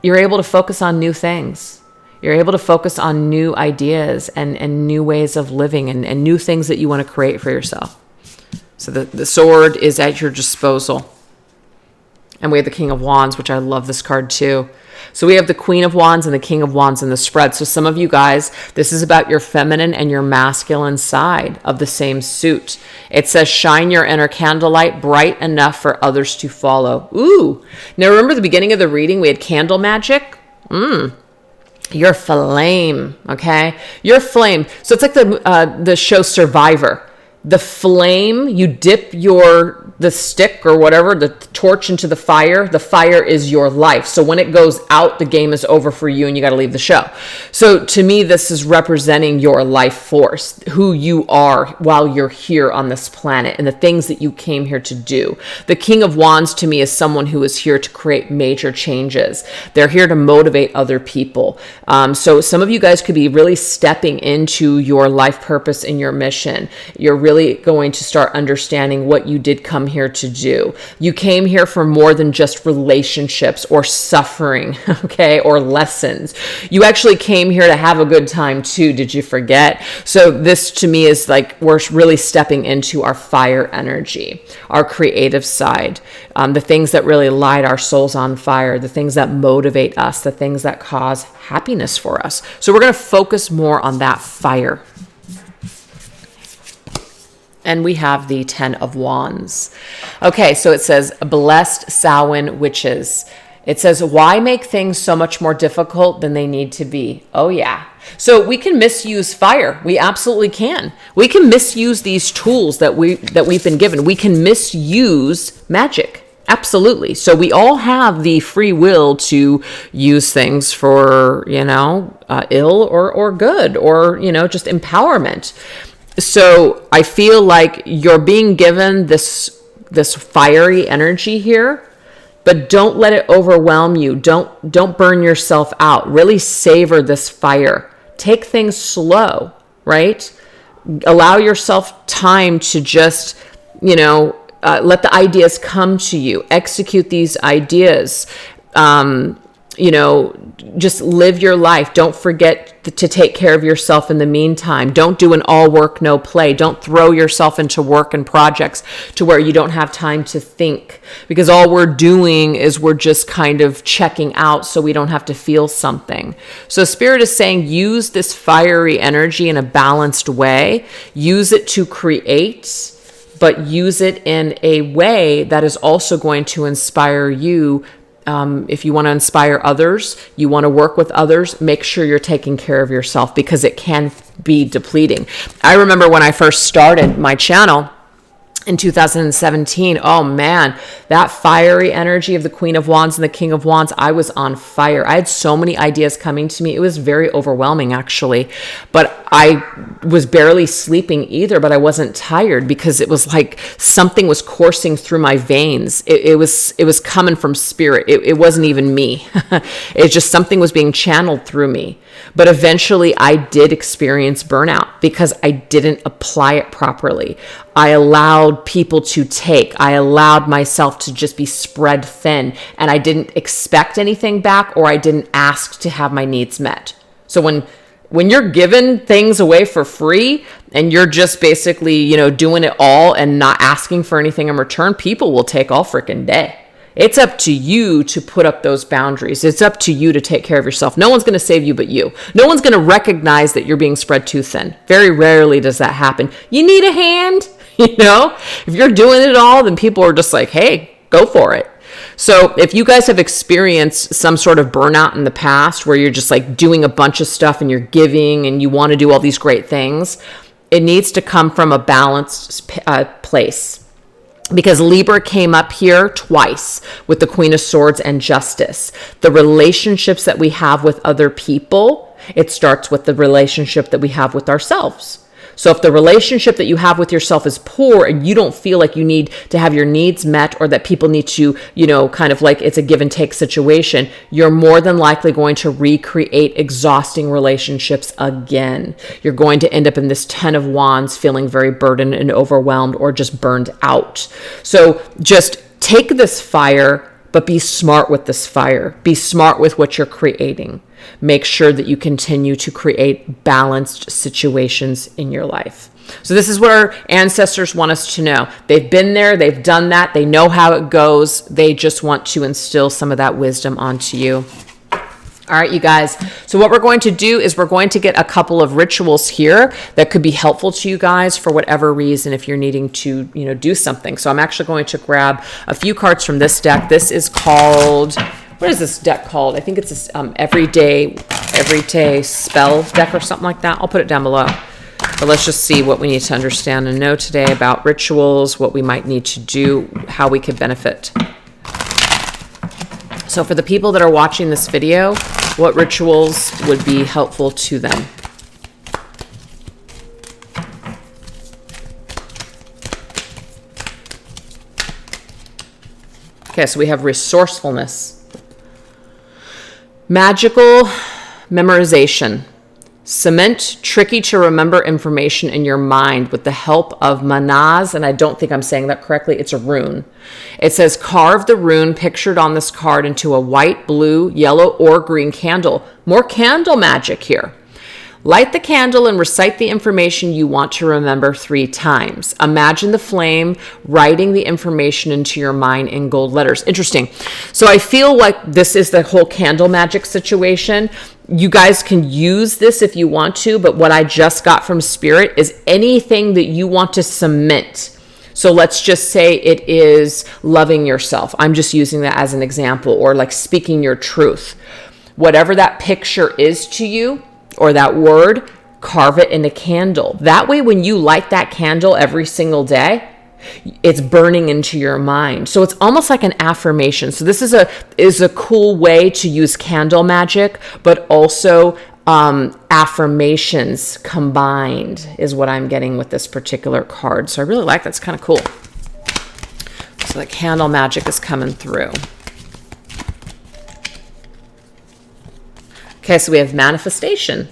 you're able to focus on new things. You're able to focus on new ideas and new ways of living and new things that you want to create for yourself. So the sword is at your disposal. And we have the King of Wands, which I love this card too. So we have the Queen of Wands and the King of Wands in the spread. So some of you guys, this is about your feminine and your masculine side of the same suit. It says, shine your inner candlelight bright enough for others to follow. Ooh. Now remember the beginning of the reading, we had candle magic? Your flame, okay? Your flame. So it's like the show Survivor. the flame, you dip the stick or whatever, the torch into the fire is your life. So when it goes out, the game is over for you and you got to leave the show. So to me, this is representing your life force, who you are while you're here on this planet and the things that you came here to do. The King of Wands to me is someone who is here to create major changes. They're here to motivate other people. So some of you guys could be really stepping into your life purpose and your mission. You're really going to start understanding what you did come here to do. You came here for more than just relationships or suffering, okay, or lessons. You actually came here to have a good time too. Did you forget? So this to me is like we're really stepping into our fire energy, our creative side, the things that really light our souls on fire, the things that motivate us, the things that cause happiness for us. So we're going to focus more on that fire. And we have the 10 of Wands. Okay, so it says, blessed Samhain witches. It says, why make things so much more difficult than they need to be? Oh, yeah. So we can misuse fire. We absolutely can. We can misuse these tools that we've been given. We can misuse magic. Absolutely. So we all have the free will to use things for, ill or good or, just empowerment. So I feel like you're being given this fiery energy here, but don't let it overwhelm you. Don't burn yourself out. Really savor this fire. Take things slow, right? Allow yourself time to just, let the ideas come to you. Execute these ideas. Just live your life. Don't forget to take care of yourself in the meantime. Don't do an all work, no play. Don't throw yourself into work and projects to where you don't have time to think, because all we're doing is we're just kind of checking out so we don't have to feel something. So Spirit is saying use this fiery energy in a balanced way. Use it to create, but use it in a way that is also going to inspire you. If you want to inspire others, you want to work with others, make sure you're taking care of yourself, because it can be depleting. I remember when I first started my channel in 2017, oh man, that fiery energy of the Queen of Wands and the King of Wands, I was on fire. I had so many ideas coming to me. It was very overwhelming actually, but I was barely sleeping either, but I wasn't tired because it was like something was coursing through my veins. It was coming from spirit. It wasn't even me. It's just something was being channeled through me. But eventually I did experience burnout because I didn't apply it properly. I allowed people to take. I allowed myself to just be spread thin, and I didn't expect anything back, or I didn't ask to have my needs met. So when you're giving things away for free and you're just basically, doing it all and not asking for anything in return, people will take all freaking day. It's up to you to put up those boundaries. It's up to you to take care of yourself. No one's going to save you but you. No one's going to recognize that you're being spread too thin. Very rarely does that happen. You need a hand, If you're doing it all, then people are just like, hey, go for it. So if you guys have experienced some sort of burnout in the past where you're just like doing a bunch of stuff and you're giving and you want to do all these great things, it needs to come from a balanced place. Because Libra came up here twice with the Queen of Swords and Justice. The relationships that we have with other people, it starts with the relationship that we have with ourselves. So if the relationship that you have with yourself is poor and you don't feel like you need to have your needs met, or that people need to, kind of like it's a give and take situation, you're more than likely going to recreate exhausting relationships again. You're going to end up in this 10 of Wands feeling very burdened and overwhelmed, or just burned out. So just take this fire, but be smart with this fire. Be smart with what you're creating. Make sure that you continue to create balanced situations in your life. So this is what our ancestors want us to know. They've been there. They've done that. They know how it goes. They just want to instill some of that wisdom onto you. All right, you guys. So what we're going to do is we're going to get a couple of rituals here that could be helpful to you guys for whatever reason, if you're needing to, do something. So I'm actually going to grab a few cards from this deck. This is called... What is this deck called? I think it's this everyday spell deck or something like that. I'll put it down below. But let's just see what we need to understand and know today about rituals, what we might need to do, how we could benefit. So for the people that are watching this video, what rituals would be helpful to them? Okay, so we have resourcefulness. Magical memorization. Cement tricky to remember information in your mind with the help of manaz, and I don't think I'm saying that correctly. It's a rune. It says carve the rune pictured on this card into a white, blue, yellow, or green candle. More candle magic here. Light the candle and recite the information you want to remember 3 times. Imagine the flame writing the information into your mind in gold letters. Interesting. So I feel like this is the whole candle magic situation. You guys can use this if you want to, but what I just got from Spirit is anything that you want to cement. So let's just say it is loving yourself. I'm just using that as an example, or like speaking your truth. Whatever that picture is to you, or that word, carve it in a candle. That way, when you light that candle every single day, it's burning into your mind. So it's almost like an affirmation. So this is a cool way to use candle magic, but also affirmations combined is what I'm getting with this particular card. So I really like that. It's kind of cool. So the candle magic is coming through. Okay, so we have manifestation.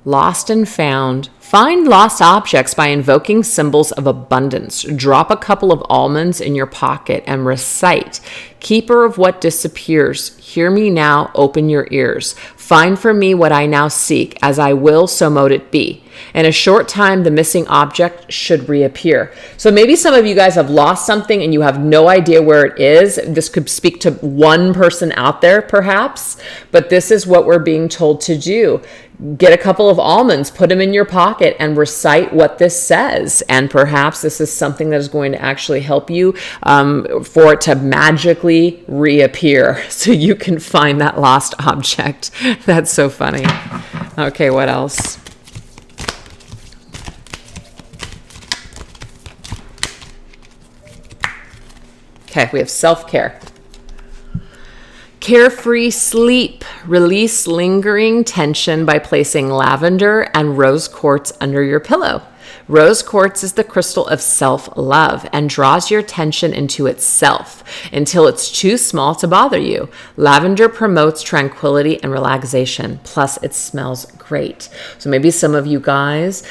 Lost and found. Find lost objects by invoking symbols of abundance. Drop a couple of almonds in your pocket and recite, keeper of what disappears, hear me now, open your ears. Find for me what I now seek, as I will, so mote it be. In a short time, the missing object should reappear. So maybe some of you guys have lost something and you have no idea where it is. This could speak to one person out there, perhaps, but this is what we're being told to do. Get a couple of almonds, put them in your pocket, and recite what this says. And perhaps this is something that is going to actually help you for it to magically reappear so you can find that lost object. That's so funny. Okay, what else? Okay, we have self-care. Carefree sleep. Release lingering tension by placing lavender and rose quartz under your pillow. Rose quartz is the crystal of self-love and draws your attention into itself until it's too small to bother you. Lavender promotes tranquility and relaxation, plus it smells great. So maybe some of you guys,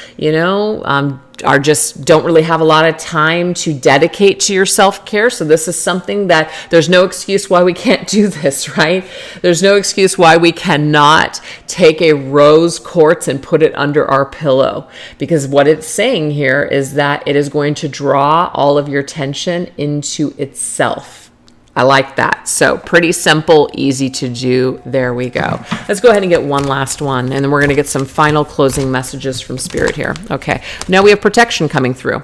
are just don't really have a lot of time to dedicate to your self-care. So this is something that there's no excuse why we can't do this, right? There's no excuse why we cannot take a rose quartz and put it under our pillow, because what it's saying here is that it is going to draw all of your attention into itself. I like that. So pretty simple, easy to do. There we go. Let's go ahead and get one last one, and then we're going to get some final closing messages from Spirit here. Okay. Now we have protection coming through.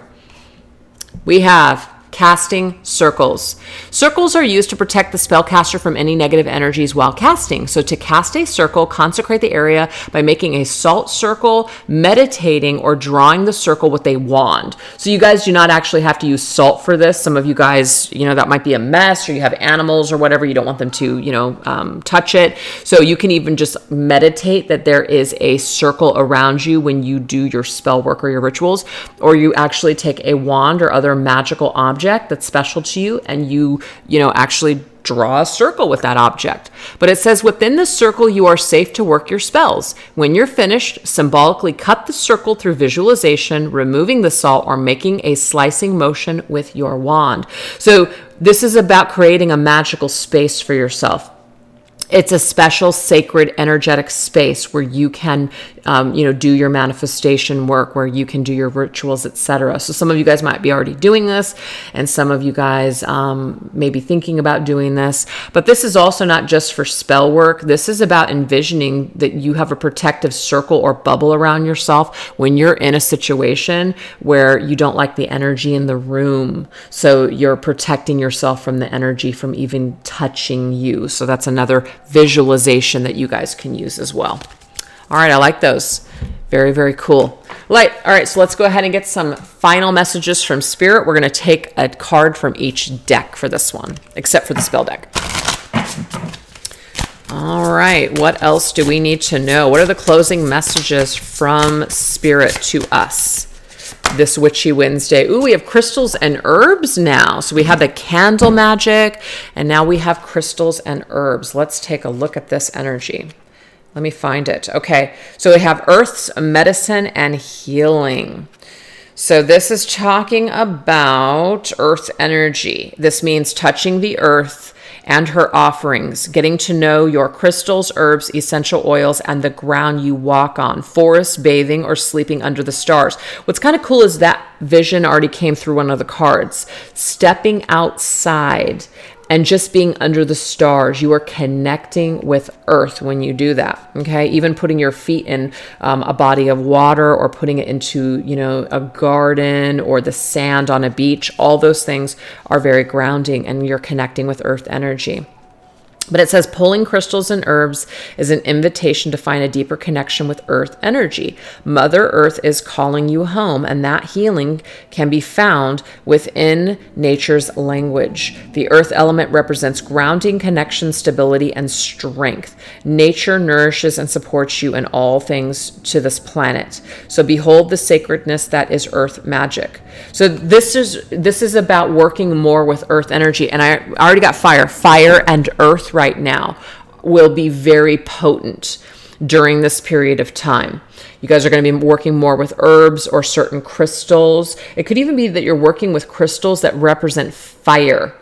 We have casting circles. Circles are used to protect the spellcaster from any negative energies while casting. So to cast a circle, consecrate the area by making a salt circle, meditating, or drawing the circle with a wand. So you guys do not actually have to use salt for this. Some of you guys, that might be a mess, or you have animals or whatever. You don't want them to, touch it. So you can even just meditate that there is a circle around you when you do your spell work or your rituals, or you actually take a wand or other magical object that's special to you, and you actually draw a circle with that object. But it says within the circle you are safe to work your spells. When you're finished, symbolically cut the circle through visualization, removing the salt, or making a slicing motion with your wand. So this is about creating a magical space for yourself. It's a special, sacred, energetic space where you can, do your manifestation work, where you can do your rituals, etc. So some of you guys might be already doing this, and some of you guys may be thinking about doing this. But this is also not just for spell work. This is about envisioning that you have a protective circle or bubble around yourself when you're in a situation where you don't like the energy in the room. So you're protecting yourself from the energy from even touching you. So that's another visualization that you guys can use as well. All right, I like those. Very, very cool. All right, so let's go ahead and get some final messages from Spirit. We're going to take a card from each deck for this one, except for the spell deck. All right, what else do we need to know? What are the closing messages from Spirit to us this Witchy Wednesday? Ooh, we have crystals and herbs now. So we have the candle magic, and now we have crystals and herbs. Let's take a look at this energy. Let me find it. Okay, so we have earth's medicine and healing. So this is talking about earth energy. This means touching the earth and her offerings, getting to know your crystals, herbs, essential oils, and the ground you walk on, forest, bathing, or sleeping under the stars. What's kind of cool is that vision already came through one of the cards. Stepping outside and just being under the stars. You are connecting with earth when you do that, okay? Even putting your feet in a body of water, or putting it into, you know, a garden or the sand on a beach. All those things are very grounding, and you're connecting with earth energy. But it says pulling crystals and herbs is an invitation to find a deeper connection with earth energy. Mother Earth is calling you home, and that healing can be found within nature's language. The earth element represents grounding, connection, stability, and strength. Nature nourishes and supports you in all things to this planet. So behold the sacredness that is earth magic. So this is about working more with earth energy. And I already got fire and earth right now will be very potent during this period of time. You guys are going to be working more with herbs or certain crystals. It could even be that you're working with crystals that represent fire.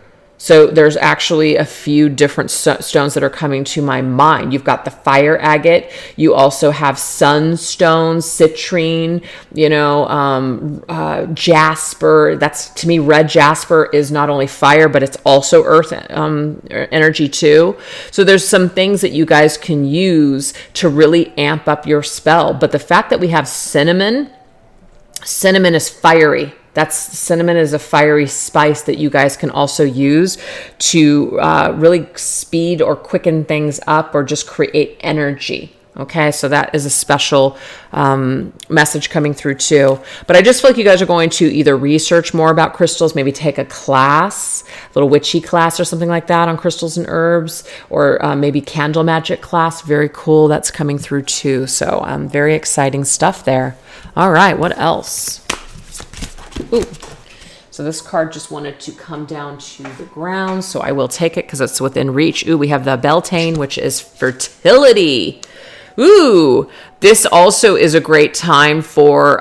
So there's actually a few different stones that are coming to my mind. You've got the fire agate. You also have sunstone, citrine, jasper. That's, to me, red jasper is not only fire, but it's also earth energy too. So there's some things that you guys can use to really amp up your spell. But the fact that we have cinnamon is fiery. Cinnamon is a fiery spice that you guys can also use to really speed or quicken things up, or just create energy. Okay, so that is a special message coming through too. But I just feel like you guys are going to either research more about crystals, maybe take a class, a little witchy class or something like that on crystals and herbs, or maybe candle magic class. Very cool. That's coming through too. So very exciting stuff there. All right, what else? Ooh. So this card just wanted to come down to the ground, so I will take it because it's within reach. Ooh, we have the Beltane, which is fertility. Ooh, this also is a great time for,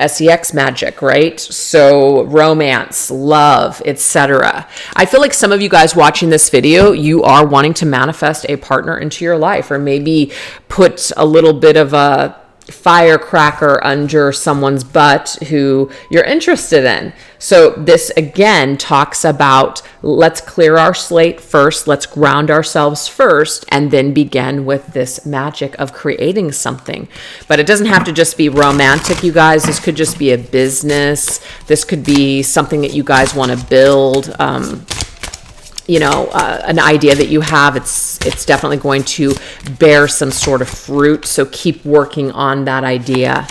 sex magic, right? So romance, love, etc. I feel like some of you guys watching this video, you are wanting to manifest a partner into your life, or maybe put a little bit of a firecracker under someone's butt who you're interested in. So this again talks about, let's clear our slate first, let's ground ourselves first, and then begin with this magic of creating something. But it doesn't have to just be romantic, you guys. This could just be a business. This could be something that you guys want to build. An idea that you have, it's definitely going to bear some sort of fruit. So keep working on that idea.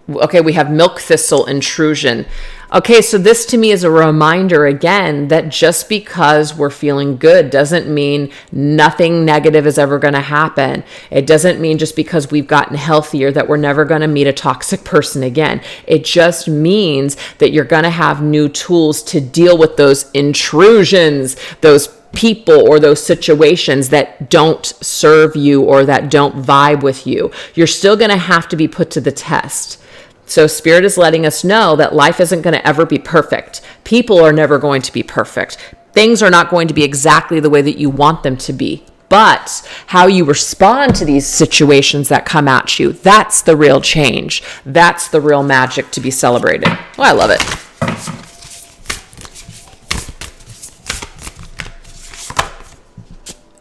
Okay, we have milk thistle intrusion. Okay, so this to me is a reminder again that just because we're feeling good doesn't mean nothing negative is ever going to happen. It doesn't mean just because we've gotten healthier that we're never going to meet a toxic person again. It just means that you're going to have new tools to deal with those intrusions, those people or those situations that don't serve you or that don't vibe with you. You're still going to have to be put to the test. So Spirit is letting us know that life isn't going to ever be perfect. People are never going to be perfect. Things are not going to be exactly the way that you want them to be. But how you respond to these situations that come at you, that's the real change. That's the real magic to be celebrated. Oh, I love it.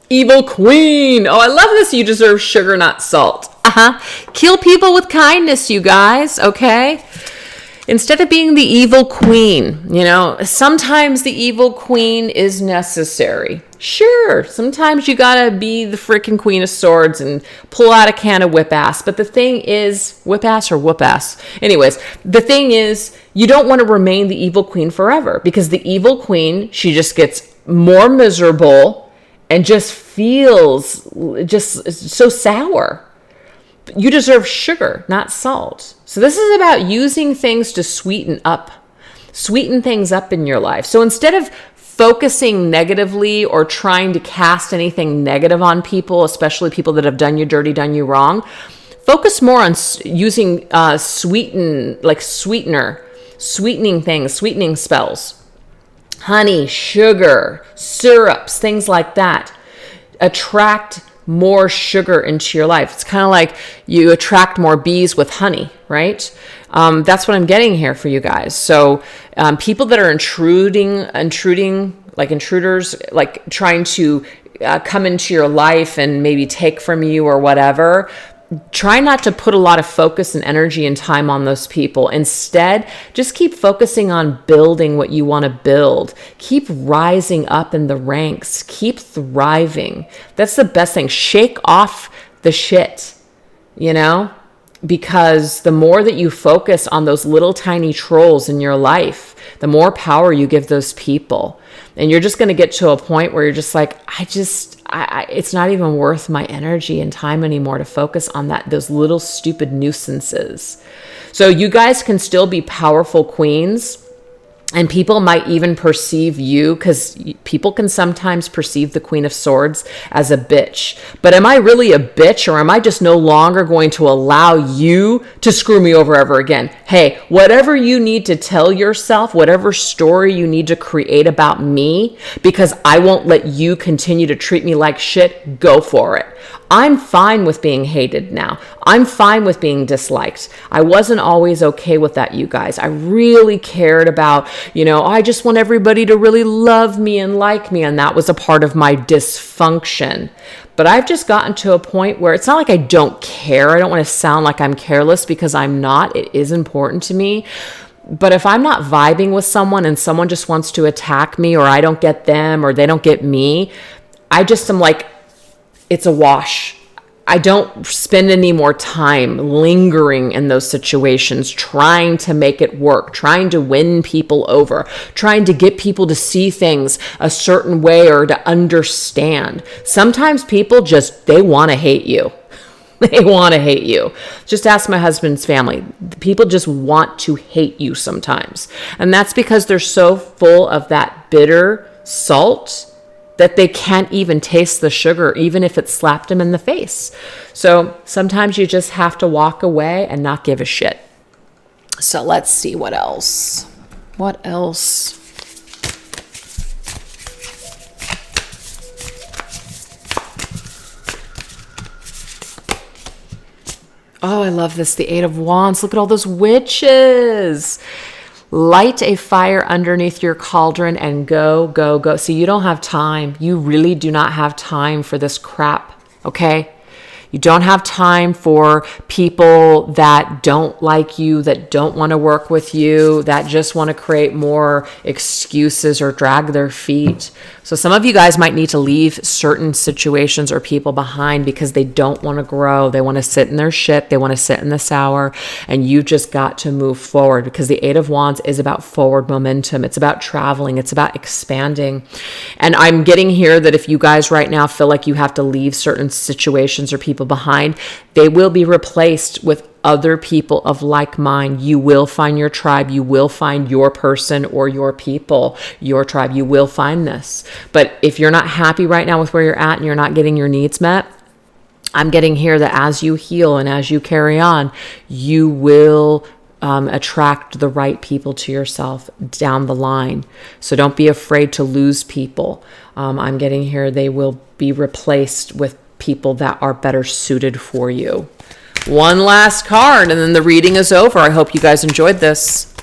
Evil Queen. Oh, I love this. You deserve sugar, not salt. Kill people with kindness, you guys, okay? Instead of being the evil queen, sometimes the evil queen is necessary. Sure, sometimes you gotta be the freaking Queen of Swords and pull out a can of whip ass. But the thing is, whip ass or whoop ass? Anyways, the thing is, you don't want to remain the evil queen forever, because the evil queen, she just gets more miserable and just feels just so sour. You deserve sugar, not salt. So this is about using things to sweeten things up in your life. So instead of focusing negatively or trying to cast anything negative on people, especially people that have done you dirty, done you wrong, focus more on using sweetening things, sweetening spells. Honey, sugar, syrups, things like that. Attract more sugar into your life. It's kind of like you attract more bees with honey, right? That's what I'm getting here for you guys. So people that are intruding, like intruders, like trying to come into your life and maybe take from you or whatever, try not to put a lot of focus and energy and time on those people. Instead, just keep focusing on building what you want to build. Keep rising up in the ranks. Keep thriving. That's the best thing. Shake off the shit, because the more that you focus on those little tiny trolls in your life, the more power you give those people. And you're just going to get to a point where you're just like, it's not even worth my energy and time anymore to focus on those little stupid nuisances. So you guys can still be powerful queens. And people might even perceive you, because people can sometimes perceive the Queen of Swords as a bitch. But am I really a bitch, or am I just no longer going to allow you to screw me over ever again? Hey, whatever you need to tell yourself, whatever story you need to create about me, because I won't let you continue to treat me like shit, go for it. I'm fine with being hated now. I'm fine with being disliked. I wasn't always okay with that, you guys. I really cared about, I just want everybody to really love me and like me. And that was a part of my dysfunction. But I've just gotten to a point where it's not like I don't care. I don't want to sound like I'm careless, because I'm not. It is important to me. But if I'm not vibing with someone and someone just wants to attack me, or I don't get them or they don't get me, I just am like, it's a wash. I don't spend any more time lingering in those situations, trying to make it work, trying to win people over, trying to get people to see things a certain way or to understand. Sometimes people they want to hate you. They want to hate you. Just ask my husband's family. People just want to hate you sometimes. And that's because they're so full of that bitter salt that they can't even taste the sugar, even if it slapped them in the face. So sometimes you just have to walk away and not give a shit. So let's see what else. What else? Oh, I love this. The Eight of Wands. Look at all those witches. Light a fire underneath your cauldron and go, go, go. See, you don't have time. You really do not have time for this crap, okay? You don't have time for people that don't like you, that don't want to work with you, that just want to create more excuses or drag their feet. So some of you guys might need to leave certain situations or people behind because they don't want to grow. They want to sit in their shit. They want to sit in the sour. And you just got to move forward, because the Eight of Wands is about forward momentum. It's about traveling. It's about expanding. And I'm getting here that if you guys right now feel like you have to leave certain situations or people behind, they will be replaced with other people of like mind. You will find your tribe. You will find your person or your people, your tribe. You will find this. But if you're not happy right now with where you're at and you're not getting your needs met, I'm getting here that as you heal and as you carry on, you will attract the right people to yourself down the line. So don't be afraid to lose people. I'm getting here they will be replaced with people that are better suited for you. One last card and then the reading is over. I hope you guys enjoyed this.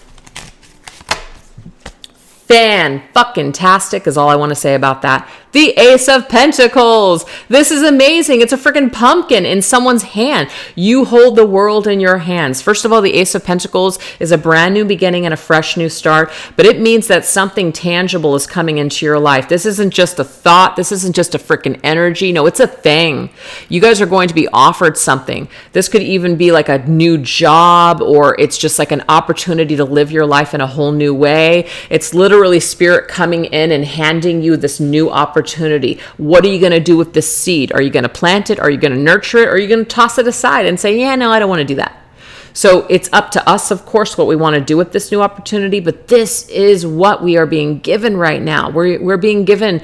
Fan-fucking-tastic is all I want to say about that. The Ace of Pentacles. This is amazing. It's a freaking pumpkin in someone's hand. You hold the world in your hands. First of all, the Ace of Pentacles is a brand new beginning and a fresh new start, but it means that something tangible is coming into your life. This isn't just a thought. This isn't just a freaking energy. No, it's a thing. You guys are going to be offered something. This could even be like a new job, or it's just like an opportunity to live your life in a whole new way. It's literally spirit coming in and handing you this new opportunity. What are you going to do with this seed? Are you going to plant it? Are you going to nurture it? Or are you going to toss it aside and say, yeah, no, I don't want to do that? So it's up to us, of course, what we want to do with this new opportunity, but this is what we are being given right now. We're being given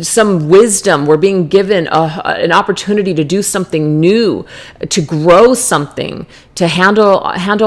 some wisdom. We're being given an opportunity to do something new, to grow something, to handle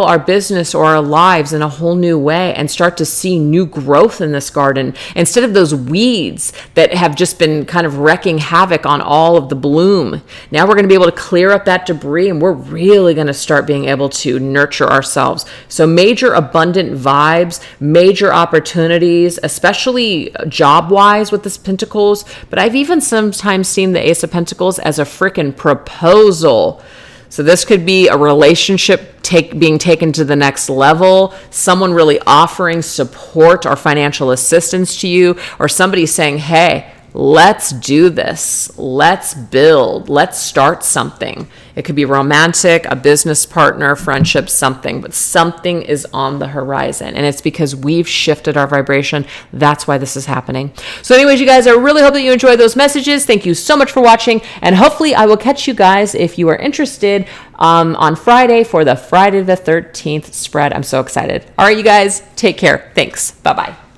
our business or our lives in a whole new way and start to see new growth in this garden instead of those weeds that have just been kind of wreaking havoc on all of the bloom. Now we're going to be able to clear up that debris, and we're really going to start being able to nurture ourselves. So major abundant vibes, major opportunities, especially job-wise with this Pentacles. But I've even sometimes seen the Ace of Pentacles as a freaking proposal. So this could be a relationship being taken to the next level, someone really offering support or financial assistance to you, or somebody saying, hey, let's do this. Let's build. Let's start something. It could be romantic, a business partner, friendship, something, but something is on the horizon. And it's because we've shifted our vibration. That's why this is happening. So anyways, you guys, I really hope that you enjoyed those messages. Thank you so much for watching. And hopefully I will catch you guys if you are interested on Friday for the Friday the 13th spread. I'm so excited. All right, you guys, take care. Thanks. Bye-bye.